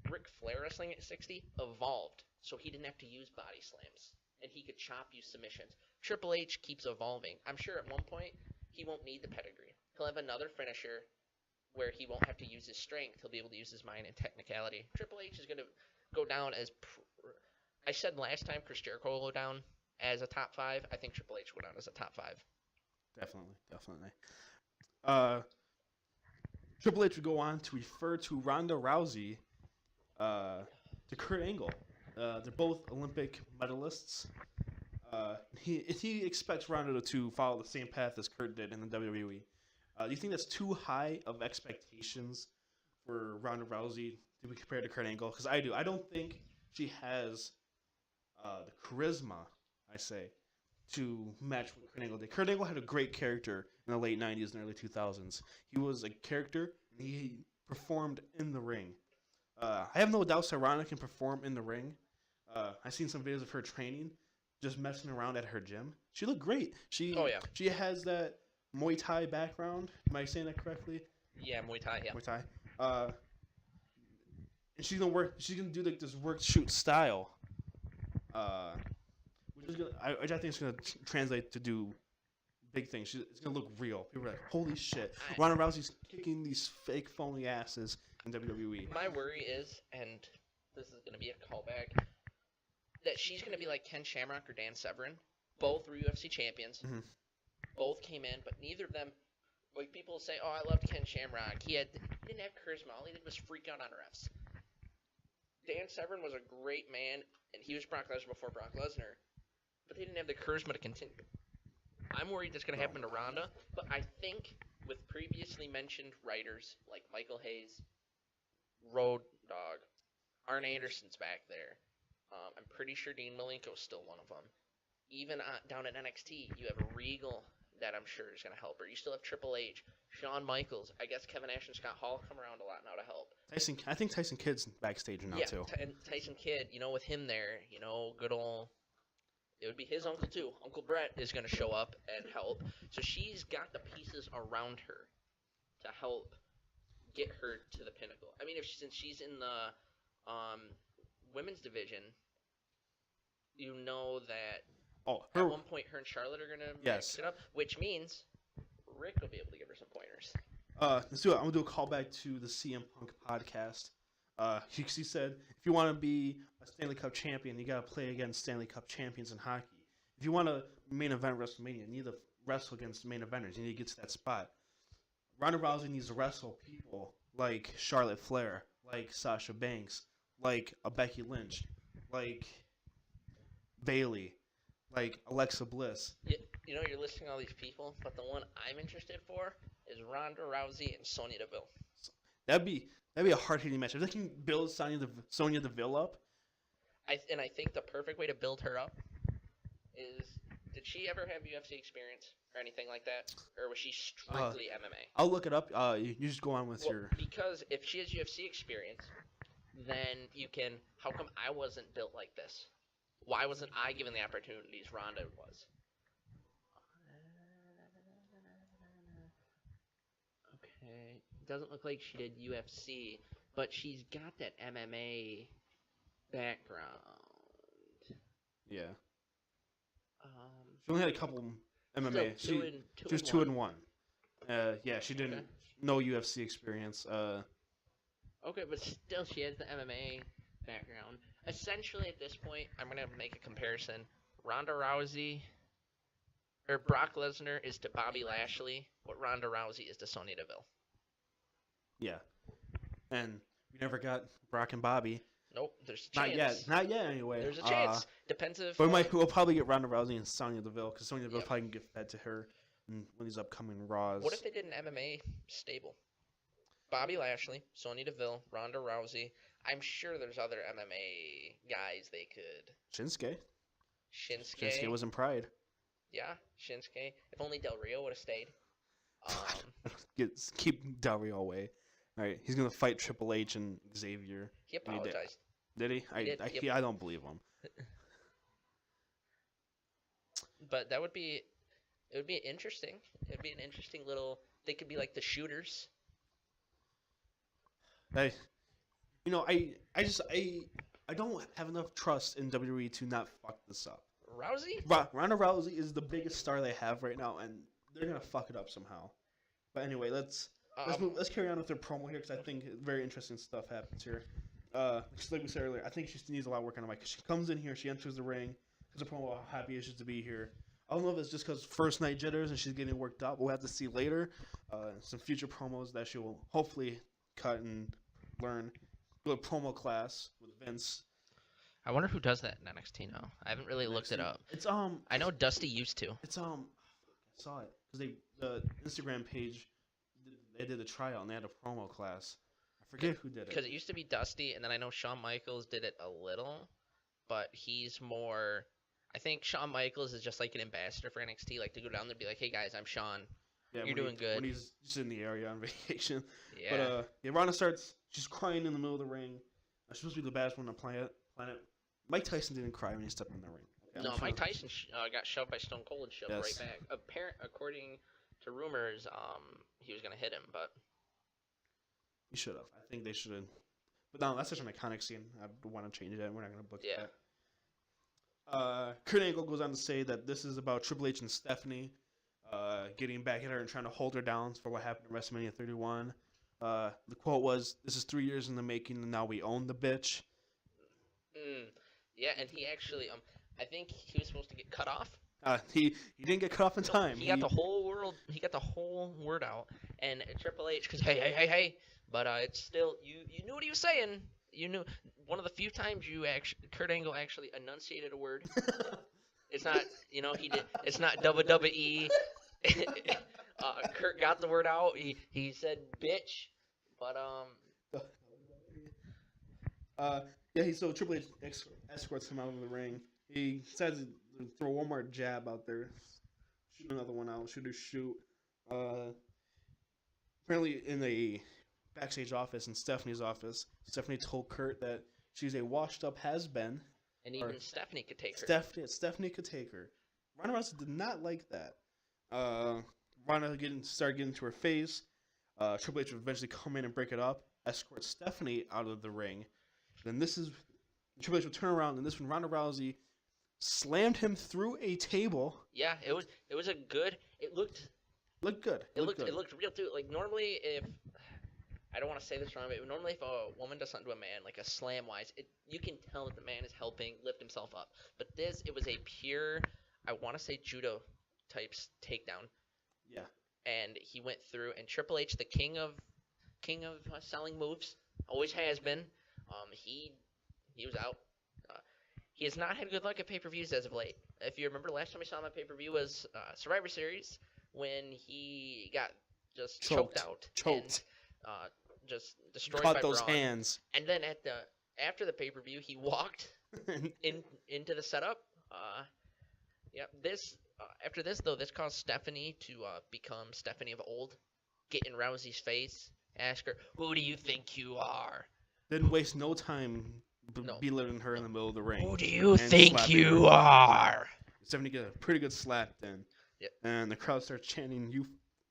Ric Flair wrestling at 60 evolved, so he didn't have to use body slams, and he could chop you submissions. Triple H keeps evolving. I'm sure at one point he won't need the pedigree. He'll have another finisher where he won't have to use his strength. He'll be able to use his mind and technicality. Triple H is going to go down as... I said last time Chris Jericho will go down as a top 5. I think Triple H will go down as a top 5. Definitely. Triple H would go on to refer to Ronda Rousey to Kurt Angle. They're both Olympic medalists. He expects Ronda to follow the same path as Kurt did in the WWE. Do you think that's too high of expectations for Ronda Rousey to be compared to Kurt Angle? Because I do. I don't think she has the charisma, I say, to match what Kurt Angle did. Kurt Angle had a great character in the late 90s and early 2000s. He was a character, and he performed in the ring. I have no doubts that Ronda can perform in the ring. I've seen some videos of her training, just messing around at her gym. She looked great. She has that Muay Thai background. Am I saying that correctly? Yeah, Muay Thai. Yeah. Muay Thai. And she's gonna work. She's gonna do like this work shoot style. Which is gonna, I think it's gonna translate to do big things. It's gonna look real. People are like, holy shit, Ronda Rousey's kicking these fake phony asses in WWE. My worry is, and this is gonna be a callback, that she's gonna be like Ken Shamrock or Dan Severn. Both were UFC champions. Mm-hmm. Both came in, but neither of them. Like people say, oh, I loved Ken Shamrock. He didn't have charisma. All he did was freak out on refs. Dan Severn was a great man, and he was Brock Lesnar before Brock Lesnar, but they didn't have the charisma to continue. I'm worried that's going to happen to Ronda, but I think with previously mentioned writers like Michael Hayes, Road Dogg, Arn Anderson's back there. I'm pretty sure Dean Malenko's still one of them. Even down at NXT, you have Regal that I'm sure is going to help her. You still have Triple H, Shawn Michaels. I guess Kevin Nash and Scott Hall come around a lot now to help. I think Tyson Kidd's backstage now too. And Tyson Kidd, with him there, good old. It would be his uncle too. Uncle Brett is going to show up and help. So she's got the pieces around her to help get her to the pinnacle. I mean, since she's in the women's division, that. At one point, her and Charlotte are going to mix it up, which means Rick will be able to give her some pointers. Let's do it. I'm going to do a callback to the CM Punk podcast. He said, if you want to be a Stanley Cup champion, you got to play against Stanley Cup champions in hockey. If you want to main event WrestleMania, you need to wrestle against main eventers. You need to get to that spot. Ronda Rousey needs to wrestle people like Charlotte Flair, like Sasha Banks, like a Becky Lynch, like Bayley, like Alexa Bliss. You're listing all these people, but the one I'm interested for is Ronda Rousey and Sonya Deville. That'd be a hard-hitting match. If they can build Sonya Deville up. I think the perfect way to build her up is, did she ever have UFC experience or anything like that? Or was she strictly MMA? I'll look it up. You just go on with your... Because if she has UFC experience, then you can... How come I wasn't built like this? Why wasn't I given the opportunities Ronda was? Okay. Doesn't look like she did UFC, but she's got that MMA background. Yeah. She only had a couple MMA. She was 2-1. Yeah, she didn't. No UFC experience. Okay, but still, she has the MMA background. Essentially, at this point, I'm gonna make a comparison. Ronda Rousey, or Brock Lesnar, is to Bobby Lashley what Ronda Rousey is to Sonya Deville. Yeah, and we never got Brock and Bobby. Nope, there's a chance. Not yet. Anyway, there's a chance. Depends if. But we'll probably get Ronda Rousey and Sonya Deville because Sonya Deville probably can get fed to her in one of these upcoming Raws. What if they did an MMA stable? Bobby Lashley, Sonya Deville, Ronda Rousey. I'm sure there's other MMA guys they could. Shinsuke. Shinsuke was in Pride. Yeah, Shinsuke. If only Del Rio would have stayed. Keep Del Rio away. All right, he's gonna fight Triple H and Xavier. He apologized. Did he? I don't believe him. But that would be. It would be interesting. It'd be an interesting little. They could be like the shooters. I don't have enough trust in WWE to not fuck this up. Rousey? Ronda Rousey is the biggest star they have right now, and they're gonna fuck it up somehow. But anyway, let's carry on with their promo here because I think very interesting stuff happens here. Just like we said earlier, I think she needs a lot of work on the mic. She comes in here, she enters the ring, because the promo how happy she is to be here. I don't know if it's just because first night jitters and she's getting worked up. We'll have to see later. Some future promos that she will hopefully cut and learn. Do a promo class with Vince. I wonder who does that in NXT now. I haven't really looked it NXT. up. It's I know Dusty used to. It's I saw it because the Instagram page they did a tryout and they had a promo class. I forget who did it. Because it used to be Dusty, and then I know Shawn Michaels did it a little, but he's more. I think Shawn Michaels is just like an ambassador for NXT, like to go down there and be like, "Hey guys, I'm Sean. Yeah, You're doing good." when he's just in the area on vacation. Yeah. But yeah, Ronda starts. She's crying in the middle of the ring. She's supposed to be the baddest one on the planet. Mike Tyson didn't cry when he stepped in the ring. Okay, No, Mike Tyson got shoved by Stone Cold and shoved Yes. right back. According to rumors, he was gonna hit him, but He should have. I think they should have. But no, that's such an iconic scene. I want to change it. We're not going to book yeah. that. Kurt Angle goes on to say that this is about Triple H and Stephanie getting back at her and trying to hold her down for what happened at WrestleMania 31. The quote was, "This is 3 years in the making, and now we own the bitch." Yeah, and he actually, I think he was supposed to get cut off. He didn't get cut off in time. He got the whole world. He got the whole word out, and Triple H, because hey, but it's still you knew what he was saying. You knew one of the few times Kurt Angle actually enunciated a word. It's not he did. It's not WWE. Kurt got the word out. He said bitch, but Yeah, so Triple H escorts him out of the ring. He decides to throw one more jab out there, shoot another one out, shoot. Apparently, in a backstage office in Stephanie's office, Stephanie told Kurt that she's a washed-up has-been. And even Stephanie could take her. Stephanie could take her. Ronda Rousey did not like that. Ronda started getting into her face. Triple H would eventually come in and break it up, escort Stephanie out of the ring. Then Triple H would turn around, and this when Ronda Rousey slammed him through a table. Yeah, it was a good. It looked good. It looked real too. Like normally, if I don't want to say this wrong, but normally if a woman does something to a man, like a slam wise, you can tell that the man is helping lift himself up. But it was a pure, I want to say judo types takedown. Yeah. And he went through, and Triple H, the king of selling moves, always has been. He was out. He has not had good luck at pay-per-views as of late. If you remember, last time I saw him at pay-per-view was Survivor Series when he got just choked out. And, just destroyed by those Braun. hands. And then after the pay-per-view, he walked into the setup. After this though, this caused Stephanie to become Stephanie of old, get in Rousey's face, ask her, "Who do you think you are?" Didn't waste no time belittling her in the middle of the ring. Who do you think you are? Stephanie get a pretty good slap then. Yep. And the crowd starts chanting,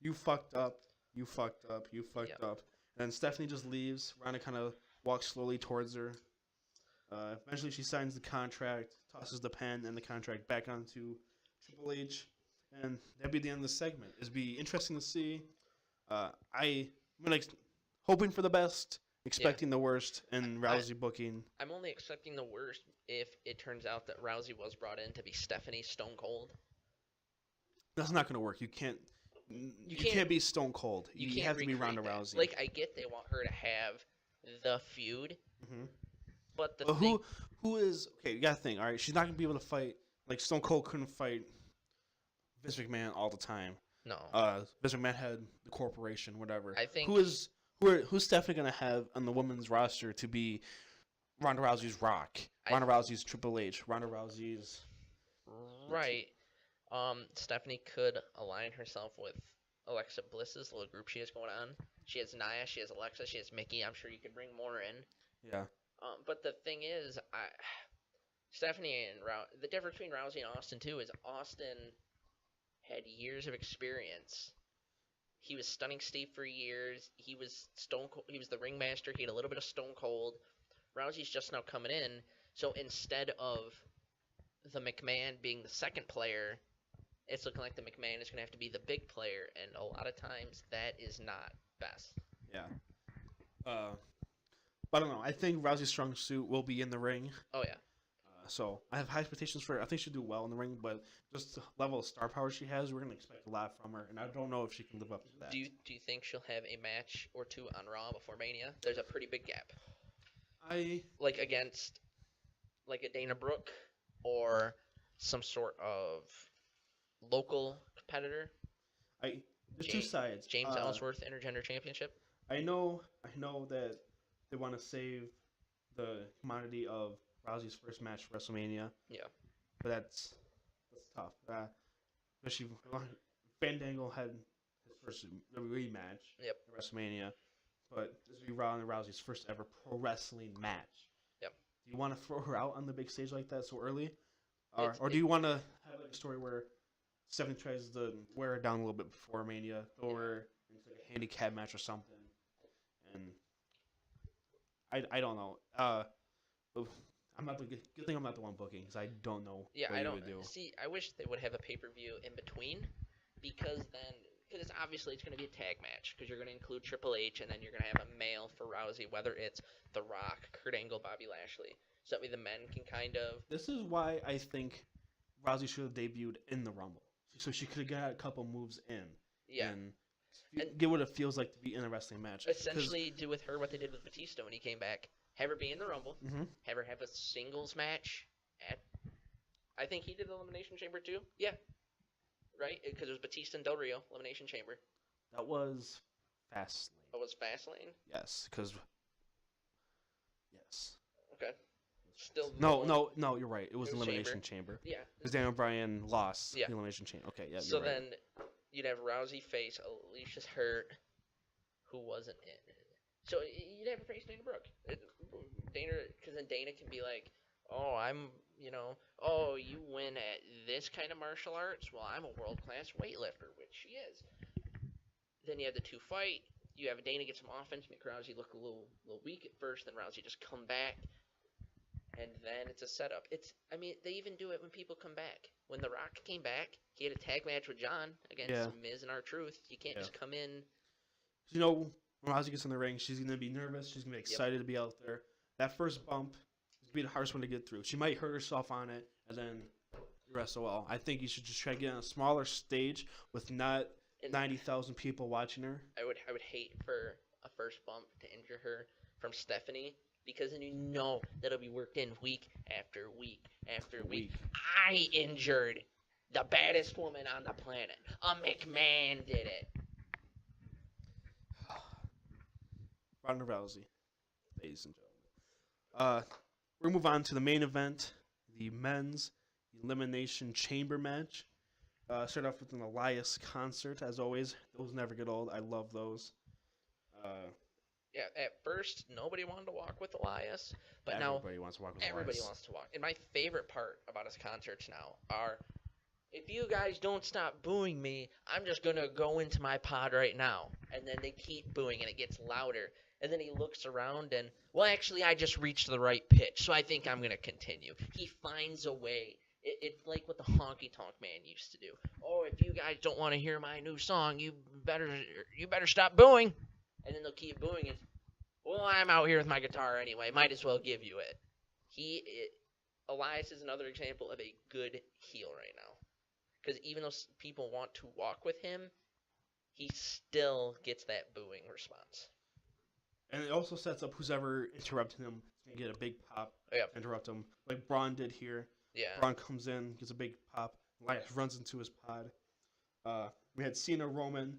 You fucked up, you fucked up, you fucked up. And Stephanie just leaves. Ronda kind of walks slowly towards her. Eventually she signs the contract, tosses the pen and the contract back onto Triple H. And that'd be the end of the segment. It'd be interesting to see. I'm hoping for the best, expecting the worst, and Rousey booking. I'm only expecting the worst if it turns out that Rousey was brought in to be Stephanie Stone Cold. That's not going to work. You can't be Stone Cold. You have to be Ronda Rousey. Like, I get they want her to have the feud, but who is okay? You got to think. All right, she's not going to be able to fight. Like Stone Cold couldn't fight Vince McMahon all the time. No. Vince McMahon had the corporation, whatever. I think who's Stephanie going to have on the women's roster to be Ronda Rousey's Rock, Ronda Rousey's Triple H, Ronda Rousey's right. Stephanie could align herself with Alexa Bliss's little group she has going on. She has Nia, she has Alexa, she has Mickey. I'm sure you could bring more in. Yeah. But the thing is, Stephanie and the difference between Rousey and Austin too is Austin had years of experience. He was Stunning Steve for years. He was Stone Cold. He was the ringmaster. He had a little bit of Stone Cold. Rousey's just now coming in. So instead of the McMahon being the second player, it's looking like the McMahon is going to have to be the big player, and a lot of times that is not best. Yeah. But I don't know. I think Rousey's strong suit will be in the ring. Oh, yeah. So I have high expectations for her. I think she'll do well in the ring, but just the level of star power she has, we're going to expect a lot from her, and I don't know if she can live up to that. Do you think she'll have a match or two on Raw before Mania? There's a pretty big gap. Against like a Dana Brooke or some sort of local competitor. There's two sides. James Ellsworth Intergender Championship. I know that they want to save the commodity of Rousey's first match for WrestleMania. Yeah. But that's tough. Especially Fandango had his first WWE match Yep. at WrestleMania, but this will be Ronda Rousey's first ever pro wrestling match. Yep. Do you want to throw her out on the big stage like that so early, or do you want to have like a story where Stephanie tries to wear her down a little bit before Mania, throw her into like a handicap match or something, and I don't know. I'm not the good thing. I'm not the one booking because I don't know. Yeah, what I you don't would do. see. I wish they would have a pay-per-view in between, because it's obviously it's going to be a tag match because you're going to include Triple H and then you're going to have a male for Rousey, whether it's The Rock, Kurt Angle, Bobby Lashley. So that way the men can kind of. This is why I think Rousey should have debuted in the Rumble, so she could have got a couple moves in. Yeah. And get what it feels like to be in a wrestling match. Essentially, do with her what they did with Batista when he came back. Have her be in the Rumble. Mm-hmm. Have her have a singles match at. I think he did the Elimination Chamber too. Yeah. Right? Because it was Batista and Del Rio, Elimination Chamber. That was Fastlane. That was Fastlane? Yes, because. Yes. Okay. Still. No, you're right. It was was Elimination Chamber. Yeah. Because Daniel Bryan lost Yeah. the Elimination Chamber. Okay, yeah. So you're right. then you'd have Rousey face Alicia's Hurt, who wasn't in. So you'd have her face Dana Brooke. Because then Dana can be like, oh, oh, you win at this kind of martial arts? Well, I'm a world-class weightlifter, which she is. Then you have the two fight. You have Dana get some offense, make Rousey look a little weak at first, then Rousey just come back. And then it's a setup. They even do it when people come back. When The Rock came back, he had a tag match with John against Miz and R-Truth. You can't just come in. When Rousey gets in the ring, she's going to be nervous. She's going to be excited to be out there. That first bump is going to be the hardest one to get through. She might hurt herself on it, and then wrestle well. I think you should just try to get on a smaller stage with not 90,000 people watching her. I would hate for a first bump to injure her from Stephanie, because then that'll be worked in week after week after week. I injured the baddest woman on the planet. A McMahon did it. Ronda Rousey, ladies and gentlemen. We're going to move on to the main event, the men's Elimination Chamber match. Start off with an Elias concert, as always. Those never get old. I love those. At first, nobody wanted to walk with Elias, but everybody wants to walk with everybody wants to walk. And my favorite part about his concerts now are, if you guys don't stop booing me, I'm just going to go into my pod right now. And then they keep booing, and it gets louder. And then he looks around and, well, actually, I just reached the right pitch, so I think I'm going to continue. He finds a way. It's like what the Honky Tonk Man used to do. Oh, if you guys don't want to hear my new song, you better stop booing. And then they'll keep booing it. Well, I'm out here with my guitar anyway. Might as well give you it. Elias is another example of a good heel right now. Because even though people want to walk with him, he still gets that booing response. And it also sets up who's ever interrupting him to get a big pop. Interrupt him, like Braun did here. Yeah. Braun comes in, gets a big pop. Elias runs into his pod. We had Cena, Roman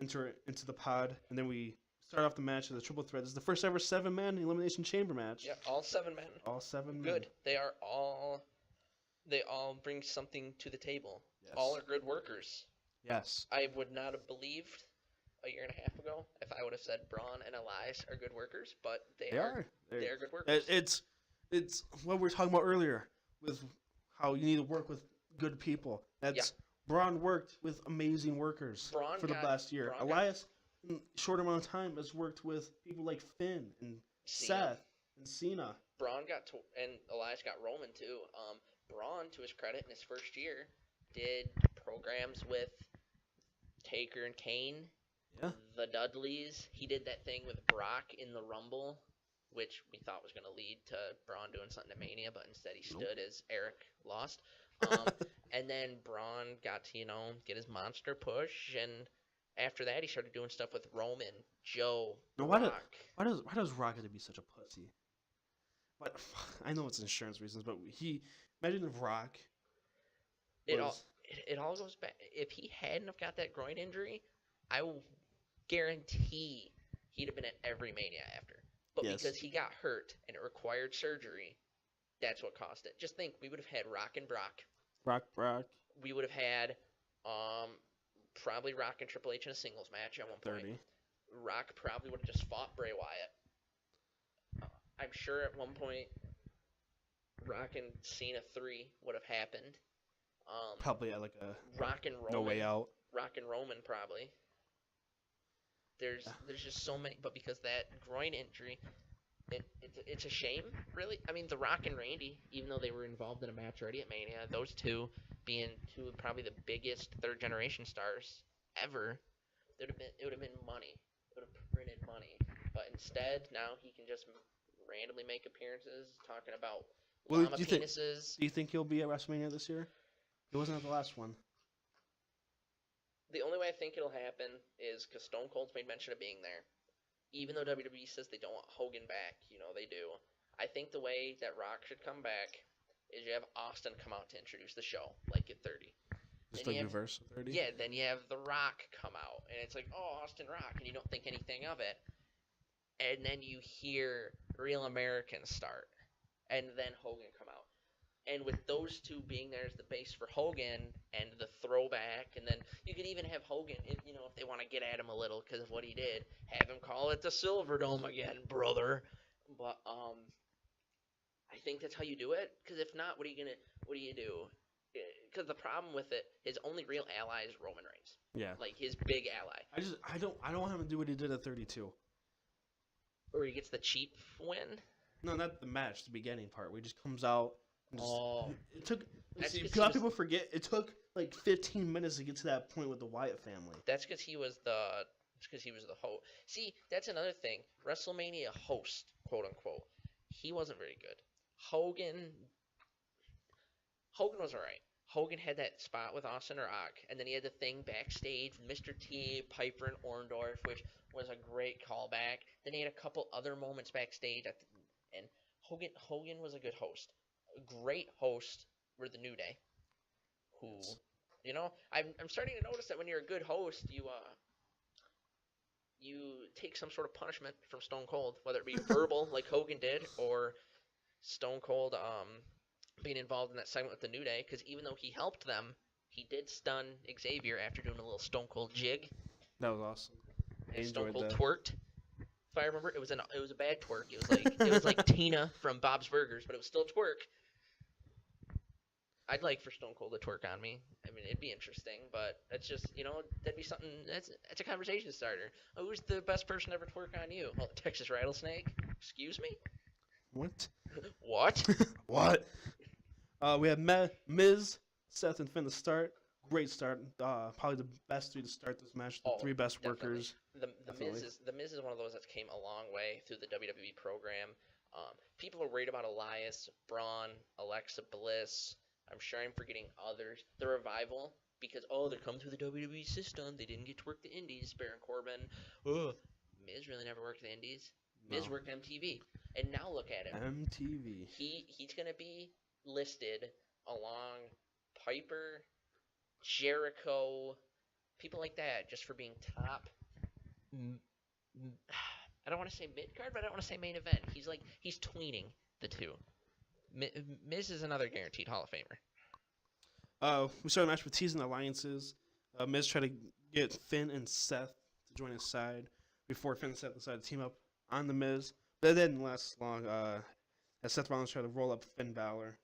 enter into the pod, and then we start off the match with a triple threat. This is the first ever 7-man Elimination Chamber match. Yeah, all 7 men. All 7 men. Good. They all bring something to the table. Yes. All are good workers. Yes. I would not have believed a year and a half ago if I would have said Braun and Elias are good workers, but they are. They are good workers. It's what we were talking about earlier with how you need to work with good people. Braun worked with amazing workers for the last year. Elias, in a short amount of time, has worked with people like Finn and Seth and Cena. And Elias got Roman too. Braun, to his credit, in his first year, did programs with Taker and Kane. Yeah. The Dudleys. He did that thing with Brock in the Rumble, which we thought was going to lead to Braun doing something to Mania, but instead he stood as Eric lost. And then Braun got to, get his monster push, and after that he started doing stuff with Roman, Joe, now, Rock. Why does Rock have to be such a pussy? But I know it's insurance reasons, but imagine if Rock It all was it all goes back. If he hadn't have got that groin injury, I will guarantee he'd have been at every Mania after. But yes, because he got hurt and it required surgery, that's what caused it. Just think, we would have had Rock and Brock. Brock We would have had probably Rock and Triple H in a singles match at one point. 30. Rock probably would have just fought Bray Wyatt. I'm sure at one point Rock and Cena 3 would have happened. Probably at like a Rock and Roman. No Way Out. Rock and Roman probably. There's just so many, but because that groin injury, it's a shame, really. I mean, The Rock and Randy, even though they were involved in a match already at Mania, those two being two of probably the biggest third generation stars ever, it would have been money. It would have printed money. But instead, now he can just randomly make appearances talking about llama penises. Do you think he'll be at WrestleMania this year? He wasn't at the last one. The only way I think it'll happen is because Stone Cold's made mention of being there. Even though WWE says they don't want Hogan back, they do. I think the way that Rock should come back is you have Austin come out to introduce the show, like at 30. Just like reverse 30? Yeah, then you have The Rock come out, and it's like, oh, Austin Rock, and you don't think anything of it. And then you hear Real Americans start, and then Hogan come out. And with those two being there as the base for Hogan and the throwback, and then you could even have Hogan, if they want to get at him a little because of what he did, have him call it the Silverdome again, brother. But I think that's how you do it. Because if not, what do you do? Because the problem with it, his only real ally is Roman Reigns. Yeah. Like his big ally. I don't want him to do what he did at 32. Or he gets the cheap win. No, not the match, the beginning part where he just comes out. It took. A lot of people forget it took like 15 minutes to get to that point with the Wyatt family. That's because he was the host. See, that's another thing. WrestleMania host, quote unquote. He wasn't very good. Hogan was alright. Hogan had that spot with Austin Rock, and then he had the thing backstage with Mr. T, Piper, and Orndorff, which was a great callback. Then he had a couple other moments backstage, and Hogan was a good host. A great host were the New Day, who, I'm starting to notice that when you're a good host, you take some sort of punishment from Stone Cold, whether it be verbal like Hogan did, or Stone Cold being involved in that segment with the New Day, because even though he helped them, he did stun Xavier after doing a little Stone Cold jig. That was awesome. And Stone Cold twerked. If I remember, it was a bad twerk. It was like Tina from Bob's Burgers, but it was still twerk. I'd like for Stone Cold to twerk on me. I mean, it'd be interesting, but it's just, that'd be something. That's a conversation starter. Oh, who's the best person to ever twerk on you? Oh, Texas Rattlesnake. Excuse me. What? What? What? We have Miz, Seth, and Finn to start. Great start. Probably the best three to start this match. The three best workers. The Miz is one of those that came a long way through the WWE program. People are worried about Elias, Braun, Alexa Bliss. I'm sure I'm forgetting others. The Revival, because they come through the WWE system. They didn't get to work the Indies. Baron Corbin. Miz really never worked the Indies. Miz worked MTV, and now look at him. MTV. He's gonna be listed along Piper, Jericho, people like that, just for being top. I don't want to say mid card, but I don't want to say main event. He's tweening the two. Miz is another guaranteed Hall of Famer. We started a match with teasing alliances. Miz tried to get Finn and Seth to join his side before Finn and Seth decided to team up on the Miz. But it didn't last long. As Seth Rollins tried to roll up Finn Balor.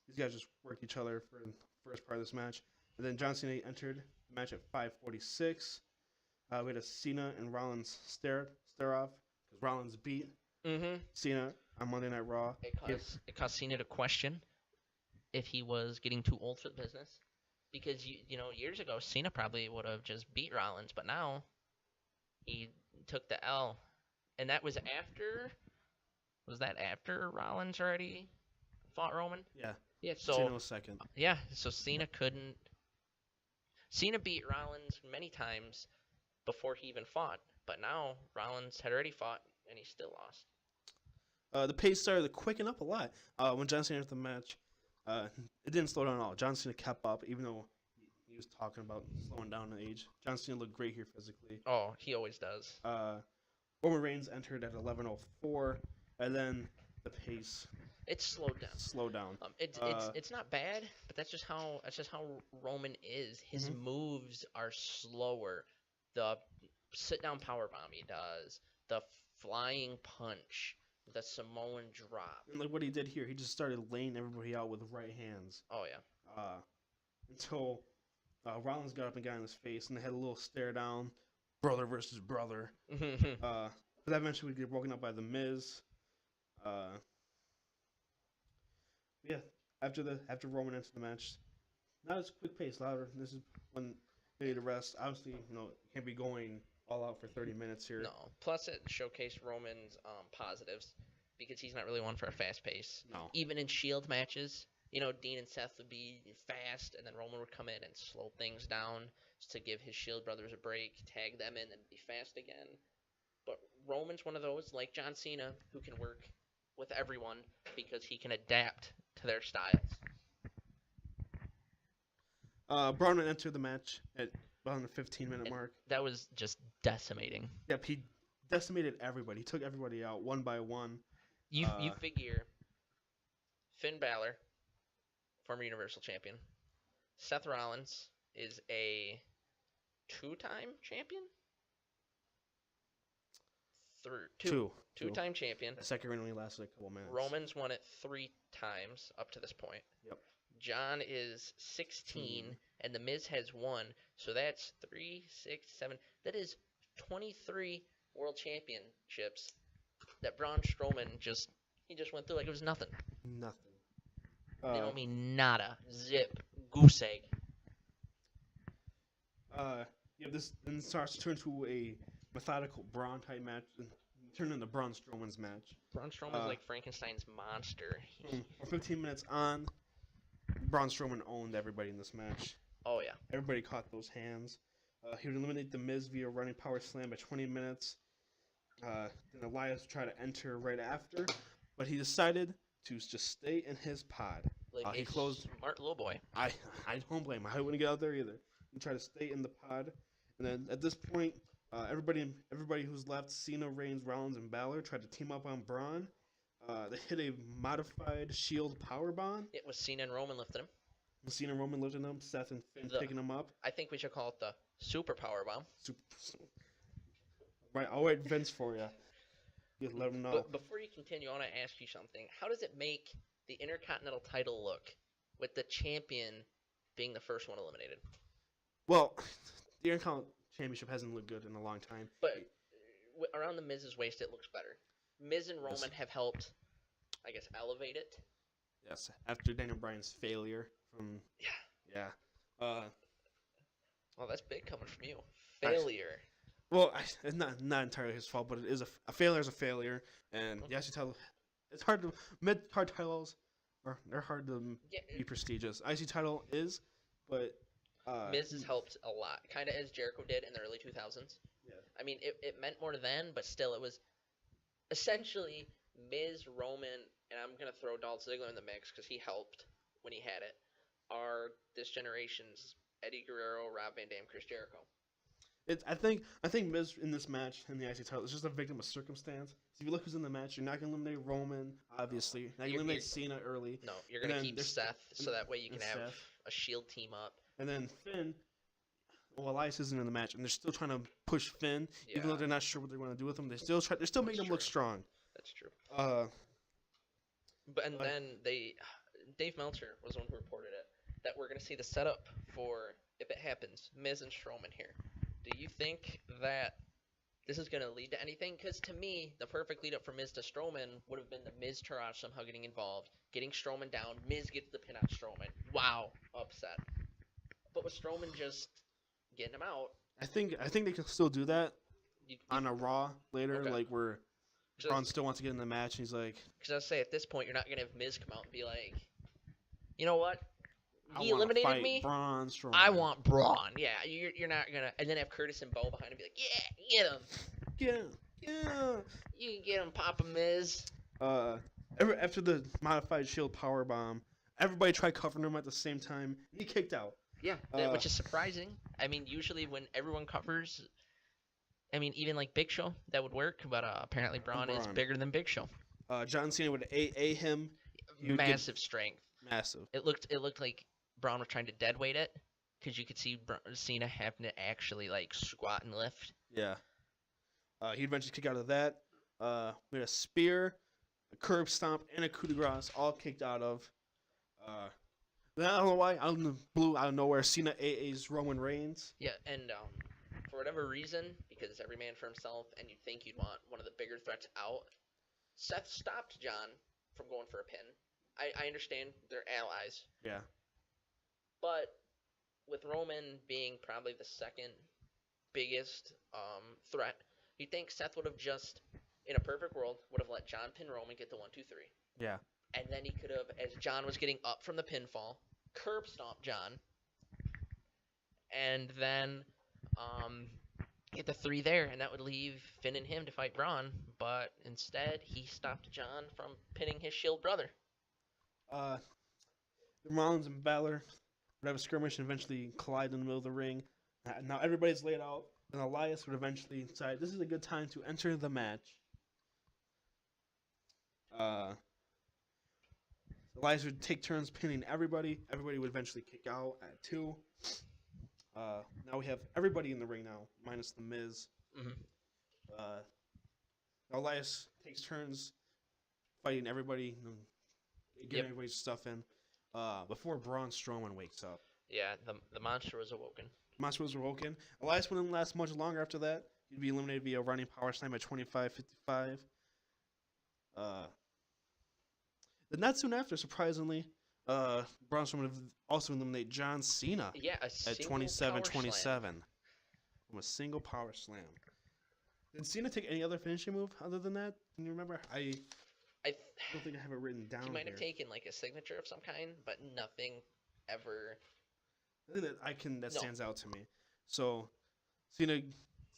These guys just worked each other for the first part of this match. And then John Cena entered the match at 5:46. We had a Cena and Rollins stare off because Rollins beat Cena on Monday Night Raw. It caused Cena to question if he was getting too old for the business. Because, years ago, Cena probably would have just beat Rollins, but now he took the L. And that was after... Was that after Rollins already fought Roman? Yeah. Yeah, so... Cena was second. Yeah, so Cena couldn't... Cena beat Rollins many times before he even fought. But now Rollins had already fought and he still lost. The pace started to quicken up a lot when John Cena entered the match. It didn't slow down at all. John Cena kept up, even though he was talking about slowing down in age. John Cena looked great here physically. Oh, he always does. Roman Reigns entered at 11:04, and then the pace It's slowed down. slowed down. It's not bad, but that's just how Roman is. His moves are slower. The sit down power bomb he does, the flying punch, the Samoan drop. And like what he did here, he just started laying everybody out with right hands. Oh yeah. Until Rollins got up and got in his face, and they had a little stare down, brother versus brother. But that eventually would get broken up by the Miz. Yeah, after Roman entered the match, not as quick pace, louder. This is when they need to rest. Obviously, can't be going all out for 30 minutes here. No. Plus, it showcased Roman's positives because he's not really one for a fast pace. No. Even in Shield matches, Dean and Seth would be fast, and then Roman would come in and slow things down to give his Shield brothers a break, tag them in, and be fast again. But Roman's one of those, like John Cena, who can work with everyone because he can adapt to their styles. Braun entered the match at around the 15-minute mark. That was just decimating. Yep, he decimated everybody. He took everybody out one by one. You figure Finn Balor, former Universal Champion. Seth Rollins is a two-time champion? Two-time champion. The second reign only lasted a couple minutes. Roman's won it 3 times up to this point. Yep. John is 16, and The Miz has 1. So that's 3, 6, 7. That is 23 world championships that Braun Strowman just went through like it was nothing. Nothing. They don't mean nada. Zip. Goose egg. This then starts to turn to a methodical Braun type match, and turn into Braun Strowman's match. Braun Strowman's like Frankenstein's monster. For 15 minutes on, Braun Strowman owned everybody in this match. Oh yeah. Everybody caught those hands. He would eliminate The Miz via running power slam by 20 minutes. Then Elias would try to enter right after, but he decided to just stay in his pod. Like he closed. Smart little boy. I don't blame him. I wouldn't get out there either. He tried to stay in the pod, and then at this point, everybody who's left, Cena, Reigns, Rollins, and Balor, tried to team up on Braun. They hit a modified Shield powerbomb. It was Cena and Roman lifting him. Cena and Roman lifting him. Seth and Finn picking him up. I think we should call it the Super Powerbomb. Right, I'll write Vince for you. You let him know. But before you continue, I want to ask you something. How does it make the Intercontinental title look with the champion being the first one eliminated? Well, the Intercontinental Championship hasn't looked good in a long time. But around the Miz's waist, it looks better. Miz and Roman have helped, I guess, elevate it. Yes, after Daniel Bryan's failure from... Yeah. Well, that's big coming from you. Failure. It's not entirely his fault, but it is a failure is a failure. And the IC title, it's hard to... Mid-card titles, they're hard to be prestigious. IC title is, but... Miz has helped a lot, kind of as Jericho did in the early 2000s. Yeah. I mean, it meant more then, but still, it was essentially Miz, Roman, and I'm going to throw Dolph Ziggler in the mix because he helped when he had it, are this generation's Eddie Guerrero, Rob Van Dam, Chris Jericho. I think Miz in this match in the IC title is just a victim of circumstance. So if you look who's in the match, you're not going to eliminate Roman, obviously. Now you eliminate Cena early. No, you're going to keep Seth so that way you can have Seth. a Shield team up. And then Finn, Elias isn't in the match, and they're still trying to push Finn, even though they're not sure what they're going to do with him. They're still making him look strong. That's true. Then Dave Meltzer was the one who reported it, that we're going to see the setup for, if it happens, Miz and Strowman here. Do you think that this is going to lead to anything? Because to me, the perfect lead up for Miz to Strowman would have been the Miz Taraj somehow getting involved, getting Strowman down. Miz gets the pin on Strowman. Wow, upset. But with Strowman just getting him out, I think they can still do that on a Raw later, like where Braun still wants to get in the match, and he's like... Because I say at this point, you're not going to have Miz come out and be like, you know what? He eliminated me. Braun Strowman. I want Braun. Yeah, you're not going to... And then have Curtis and Bo behind him be like, yeah, get him. Get him. Yeah. You can get him, Papa Miz. After the modified Shield power bomb, everybody tried covering him at the same time. He kicked out. Yeah, which is surprising. I mean, usually when everyone covers, I mean, even like Big Show, that would work. But apparently Braun is bigger than Big Show. John Cena would A him. Massive strength. Massive. It looked like Braun was trying to dead weight it, because you could see Cena having to actually like squat and lift. Yeah. He'd eventually kick out of that. We had a spear, a curb stomp, and a coup de grace all kicked out of. I don't know why. Out of the blue, out of nowhere, Cena AA's Roman Reigns. Yeah, and for whatever reason, because it's every man for himself, and you'd think you'd want one of the bigger threats out, Seth stopped John from going for a pin. I understand they're allies. Yeah. But with Roman being probably the second biggest threat, you'd think Seth would have just, in a perfect world, would have let John pin Roman, get the 1, 2, 3. Yeah. And then he could have, as John was getting up from the pinfall, curb stomp John, and then get the 3 there, and that would leave Finn and him to fight Braun. But instead, he stopped John from pinning his Shield brother. Rollins and Balor would have a skirmish and eventually collide in the middle of the ring. Now everybody's laid out, and Elias would eventually decide this is a good time to enter the match. Elias would take turns pinning everybody. Everybody would eventually kick out at 2. Now we have everybody in the ring now, minus the Miz. Mm-hmm. Elias takes turns fighting everybody, getting everybody's stuff in. Before Braun Strowman wakes up. Yeah, the monster was awoken. Monster was awoken. Elias wouldn't last much longer after that. He'd be eliminated via running power slam at 25:55. Then not soon after, surprisingly, Braun Strowman would also eliminate John Cena at 27:27 from a single power slam. Did Cena take any other finishing move other than that? Can you remember? I don't think I have it written down. He might have here. taken like a signature of some kind, but nothing ever. I think that stands out to me. So, Cena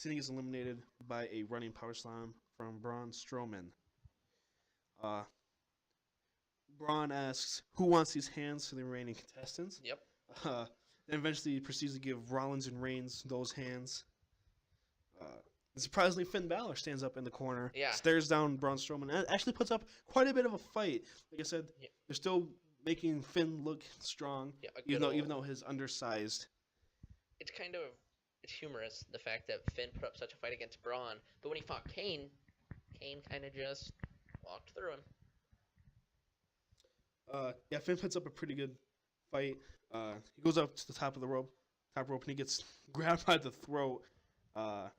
gets eliminated by a running power slam from Braun Strowman. Braun asks, "Who wants these hands?" to the remaining contestants. Yep. Then eventually proceeds to give Rollins and Reigns those hands. And surprisingly, Finn Balor stands up in the corner, stares down Braun Strowman, and actually puts up quite a bit of a fight. Like I said, they're still making Finn look strong, even though he's undersized. It's humorous, the fact that Finn put up such a fight against Braun, but when he fought Kane kind of just walked through him. Finn puts up a pretty good fight. He goes up to the top rope, and he gets grabbed by the throat. But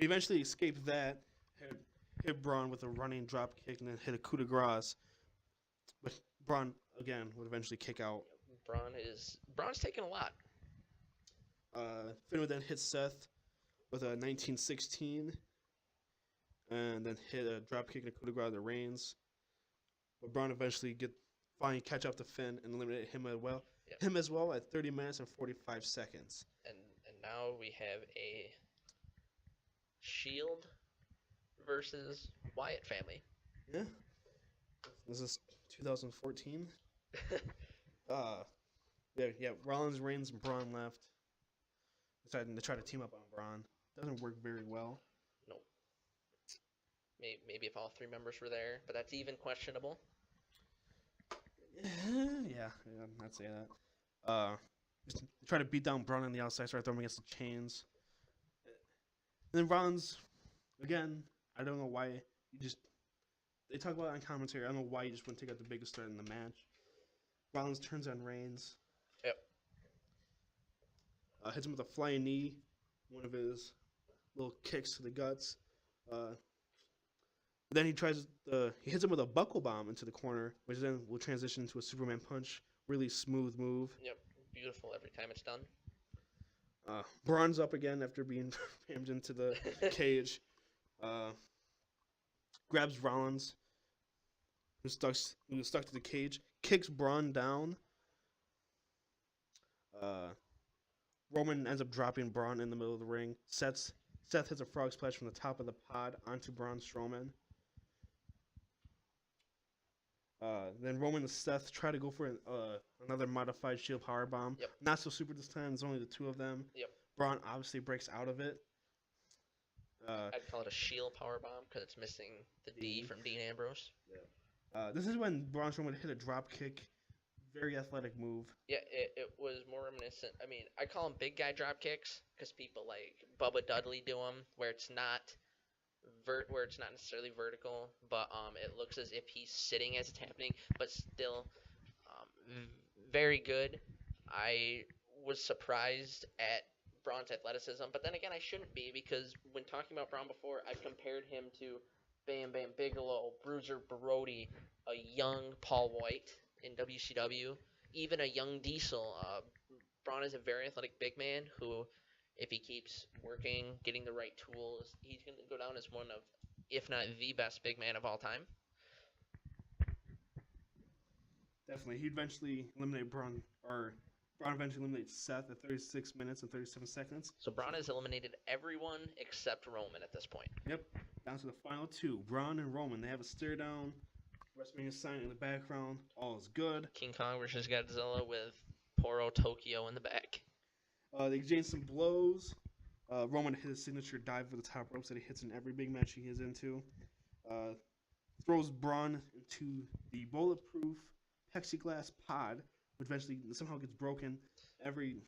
he eventually escaped that, hit Braun with a running drop kick, and then hit a coup de grace. But Braun, again, would eventually kick out. Braun's taking a lot. Finn would then hit Seth with a 1916, and then hit a drop kick and a coup de grace to Reigns. But Braun eventually finally catch up to Finn and eliminate him as well at 30 minutes and 45 seconds. And now we have a Shield versus Wyatt family. Yeah. This is 2014. Rollins, Reigns, and Braun left. Deciding to try to team up on Braun. Doesn't work very well. No. Maybe if all 3 members were there, but that's even questionable. Yeah, I'd say that. Just try to beat down Braun on the outside, start throwing him against the chains. And then Rollins, again, I don't know why they talk about it on commentary. I don't know why you just wouldn't take out the biggest threat in the match. Rollins turns on Reigns. Yep. Hits him with a flying knee, one of his little kicks to the guts. Then he hits him with a buckle bomb into the corner, which then will transition into a Superman punch. Really smooth move. Yep, beautiful every time it's done. Braun's up again after being rammed into the cage. Grabs Rollins, who's stuck to the cage. Kicks Braun down. Roman ends up dropping Braun in the middle of the ring. Sets Seth hits a frog splash from the top of the pod onto Braun Strowman. Then Roman and Seth try to go for another modified Shield powerbomb. Yep. Not so super this time. There's only the two of them. Yep. Braun obviously breaks out of it. I'd call it a Shield powerbomb because it's missing the D from Dean Ambrose. This is when Braun Strowman would hit a drop kick. Very athletic move. Yeah, it was more reminiscent. I mean, I call them big guy drop kicks because people like Bubba Dudley do them, where it's not necessarily vertical, but it looks as if he's sitting as it's happening, but still very good. I was surprised at Braun's athleticism, but then again, I shouldn't be because when talking about Braun before, I compared him to Bam Bam Bigelow, Bruiser Brody, a young Paul White in WCW, even a young Diesel. Braun is a very athletic big man who, if he keeps working, getting the right tools, he's going to go down as one of, if not the best big man of all time. Definitely. He eventually eliminated Braun, or Braun eventually eliminates Seth at 36 minutes and 37 seconds. So Braun has eliminated everyone except Roman at this point. Yep. Down to the final two. Braun and Roman. They have a stare down. WrestleMania sign in the background. All is good. King Kong versus Godzilla with Poro Tokyo in the back. They exchange some blows. Roman hit his signature dive for the top ropes that he hits in every big match he is into. Throws Braun into the bulletproof plexiglass pod, which eventually somehow gets broken every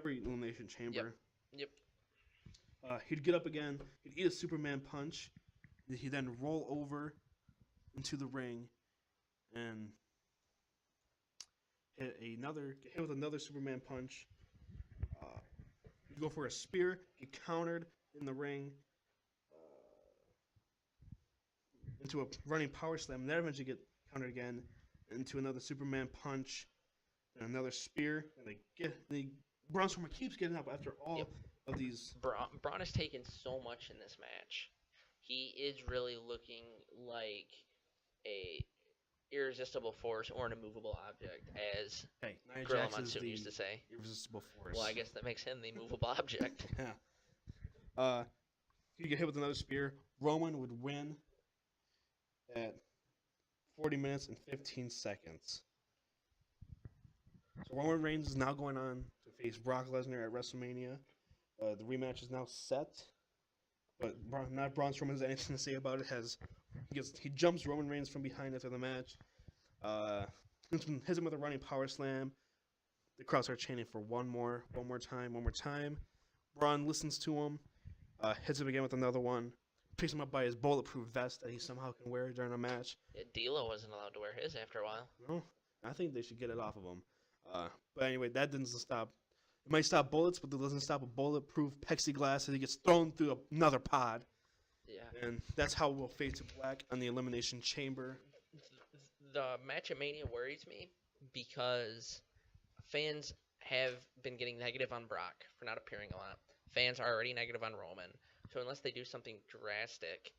elimination chamber. Yep. He'd get up again. He'd eat a Superman punch. He'd then roll over into the ring and hit with another Superman punch. He'd go for a spear, get countered in the ring into a running power slam, and then eventually get countered again into another Superman punch and another spear. And Braun Strowman keeps getting up after all of these. Braun has taken so much in this match. He is really looking like a irresistible force or an immovable object, as Gorilla Monsoon used to say. Irresistible force. Well, I guess that makes him the immovable object. Yeah. He'd get hit with another spear. Roman would win at 40 minutes and 15 seconds. So Roman Reigns is now going on to face Brock Lesnar at WrestleMania. The rematch is now set, but not Braun Strowman has anything to say about it. He jumps Roman Reigns from behind after the match. Hits him with a running power slam. The crowd starts chanting for one more time. Braun listens to him, hits him again with another one. Picks him up by his bulletproof vest that he somehow can wear during a match. Yeah, D'Lo wasn't allowed to wear his after a while. No, I think they should get it off of him. But anyway, that doesn't stop. It might stop bullets, but it doesn't stop a bulletproof plexiglass as he gets thrown through another pod. Yeah. And that's how we'll fade to black on the Elimination Chamber. The match at Mania worries me because fans have been getting negative on Brock for not appearing a lot. Fans are already negative on Roman. So unless they do something drastic,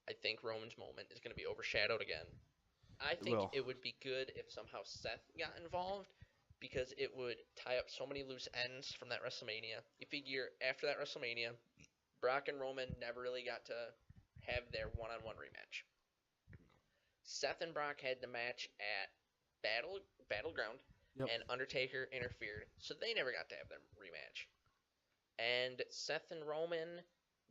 I think Roman's moment is going to be overshadowed again. I think it would be good if somehow Seth got involved because it would tie up so many loose ends from that WrestleMania. You figure after that WrestleMania, Brock and Roman never really got to have their one-on-one rematch. Seth and Brock had the match at Battleground, and Undertaker interfered, so they never got to have their rematch. And Seth and Roman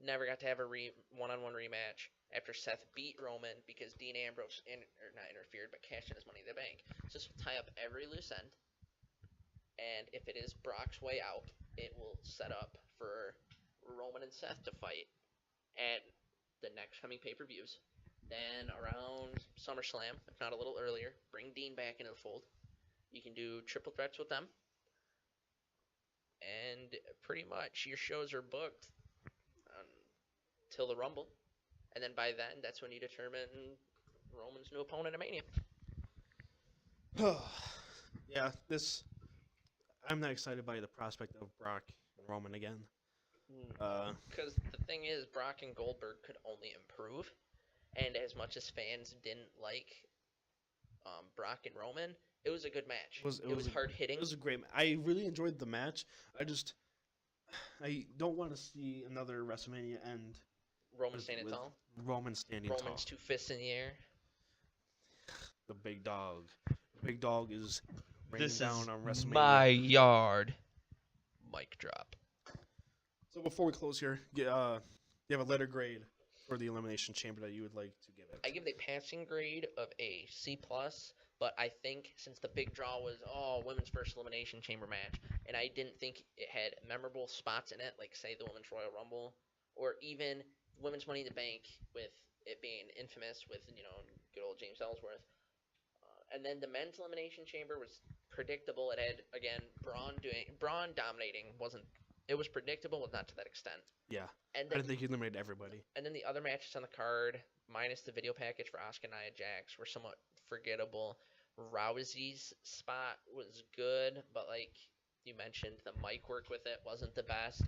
never got to have a one-on-one rematch after Seth beat Roman because Dean Ambrose not interfered, but cashed in his Money in the Bank. So this will tie up every loose end, and if it is Brock's way out, it will set up for Roman and Seth to fight at the next coming pay-per-views. Then around SummerSlam, if not a little earlier, bring Dean back into the fold. You can do triple threats with them. And pretty much your shows are booked till the Rumble. And then by then, that's when you determine Roman's new opponent at Mania. Yeah, I'm not excited by the prospect of Brock and Roman again. Because the thing is, Brock and Goldberg could only improve. And as much as fans didn't like Brock and Roman, it was a good match. It was hard hitting. It was a great match. I really enjoyed the match. I don't want to see another WrestleMania end Roman standing with tall. Roman standing Roman's tall. 2 fists in the air. The big dog. The big dog is raining This down is on WrestleMania. my yard. Mic drop. So before we close here, you have a letter grade for the Elimination Chamber that you would like to give it. I give the passing grade of a C+, but I think since the big draw was women's first Elimination Chamber match, and I didn't think it had memorable spots in it, like say the Women's Royal Rumble, or even Women's Money in the Bank with it being infamous with good old James Ellsworth. And then the men's Elimination Chamber was predictable. It had again Braun dominating. It was predictable, but not to that extent. Yeah, And I then didn't think he eliminated everybody. and then the other matches on the card, minus the video package for Asuka, Nia Jax, were somewhat forgettable. Rousey's spot was good, but like you mentioned, the mic work with it wasn't the best.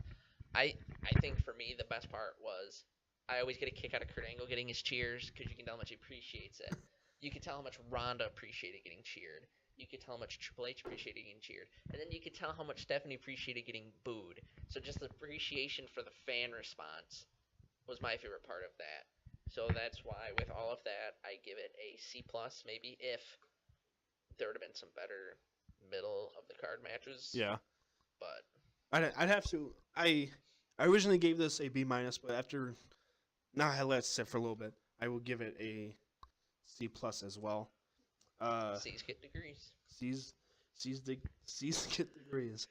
I think for me the best part was I always get a kick out of Kurt Angle getting his cheers because you can tell how much he appreciates it. You can tell how much Ronda appreciated getting cheered. You could tell how much Triple H appreciated getting cheered. And then you could tell how much Stephanie appreciated getting booed. So just the appreciation for the fan response was my favorite part of that. So that's why with all of that, I give it a C+, maybe, if there would have been some better middle of the card matches. Yeah, But I'd have to. I originally gave this a B minus, but after now I let it sit for a little bit, I will give it a C+ as well. C's get degrees. C's get degrees.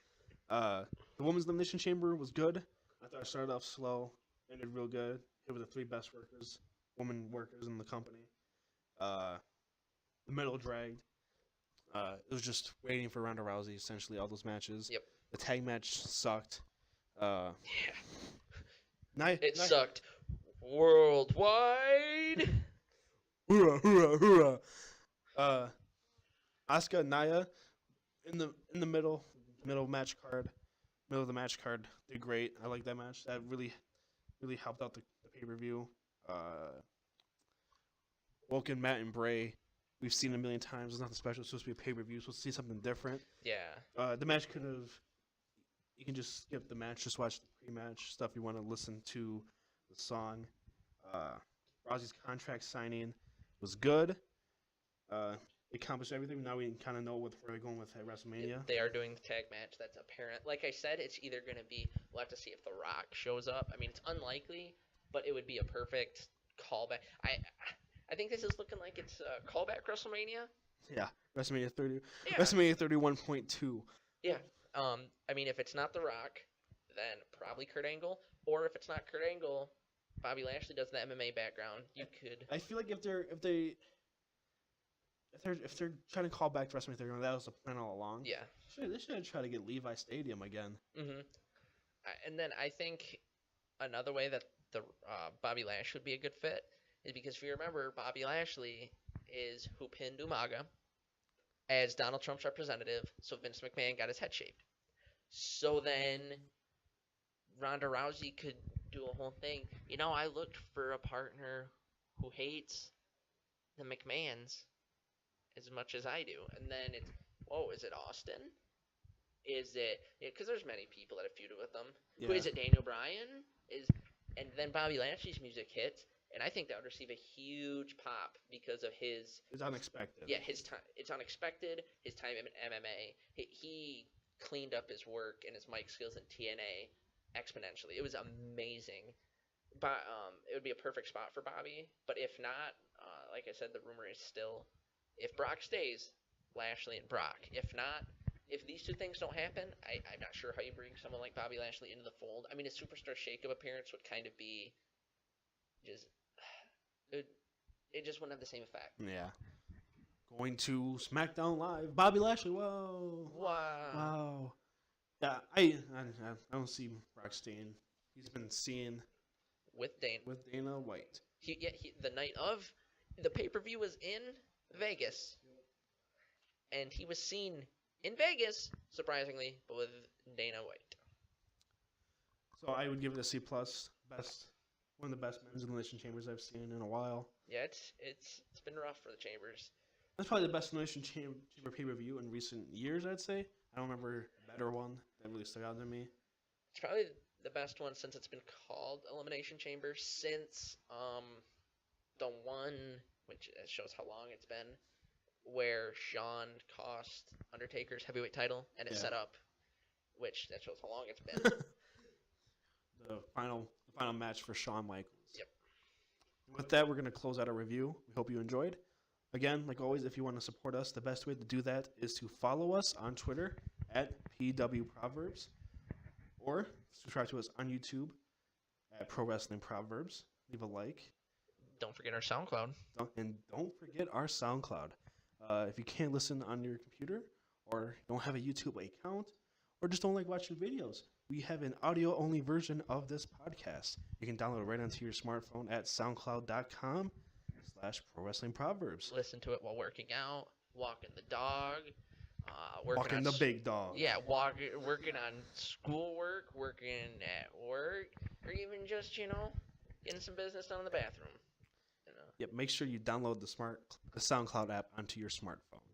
The women's elimination chamber was good. I thought it started off slow, ended real good. It was the 3 best women workers in the company. The middle dragged. It was just waiting for Ronda Rousey, essentially, all those matches. Yep. The tag match sucked. Yeah. It Sucked worldwide. Hoorah, hoorah, hoorah. Asuka and Nia in the middle of the match card did great. I like that match. That really helped out the pay-per-view. Woken, Matt, and Bray, we've seen a million times. It's nothing special. It's supposed to be a pay-per-view. It's supposed to see something different. Yeah. The match could have. You can just skip the match. Just watch the pre-match stuff. You want to listen to the song. Rousey's contract signing was good. It accomplished everything. Now we kind of know what we're going with at WrestleMania. They are doing the tag match. That's apparent. Like I said, it's either going to be. We'll have to see if The Rock shows up. I mean, it's unlikely, but it would be a perfect callback. I think this is looking like it's a callback WrestleMania. Yeah, WrestleMania 30. Yeah. WrestleMania 31.2. Yeah. I mean, if it's not The Rock, then probably Kurt Angle, or if it's not Kurt Angle, Bobby Lashley does the MMA background. You could. I feel like if they're trying to call back to WrestleMania 31, that was the plan all along. Yeah. They should try to get Levi Stadium again. Mhm. And then I think another way that the Bobby Lashley would be a good fit is because if you remember, Bobby Lashley is who pinned Umaga as Donald Trump's representative, so Vince McMahon got his head shaved. So then Ronda Rousey could do a whole thing. I looked for a partner who hates the McMahons as much as I do. And then it's, is it Austin? Is it, because there's many people that have feuded with them. Yeah. Who is it, Daniel Bryan? And then Bobby Lashley's music hits, and I think that would receive a huge pop because of his... It's unexpected. Yeah, his time. It's unexpected. His time in MMA. He cleaned up his work and his mic skills in TNA exponentially. It was amazing. But it would be a perfect spot for Bobby. But if not, like I said, the rumor is still, if Brock stays, Lashley and Brock. If not, if these two things don't happen, I'm not sure how you bring someone like Bobby Lashley into the fold. I mean, his Superstar Shake-Up appearance would kind of be just... It just wouldn't have the same effect. Yeah. Going to SmackDown Live. Bobby Lashley, whoa. Wow. Yeah, I don't see Brock staying. He's been seen With Dana White. The night of the pay-per-view was in Vegas. And he was seen in Vegas, surprisingly, but with Dana White. So I would give it a C+. One of the best men's elimination chambers I've seen in a while. Yeah, it's been rough for the Chambers. That's probably the best elimination chamber pay-per-view in recent years, I'd say. I don't remember a better one that really stuck out to me. It's probably the best one since it's been called Elimination Chamber since the one, which shows how long it's been, where Shawn cost Undertaker's heavyweight title, and it set up, which that shows how long it's been. the final match for Shawn Michaels. Yep. With that, we're going to close out our review. We hope you enjoyed. Again, like always, if you want to support us, the best way to do that is to follow us on Twitter at PWProverbs, or subscribe to us on YouTube at Pro Wrestling Proverbs. Leave a like. Don't forget our SoundCloud. Don't forget our SoundCloud. If you can't listen on your computer, or don't have a YouTube account, or just don't like watching videos, we have an audio-only version of this podcast. You can download it right onto your smartphone at soundcloud.com/ProWrestlingProverbs. Listen to it while working out, walking the dog, walking the big dog. Yeah, working on schoolwork, working at work, or even just, getting some business done in the bathroom. Yep, make sure you download the SoundCloud app onto your smartphone.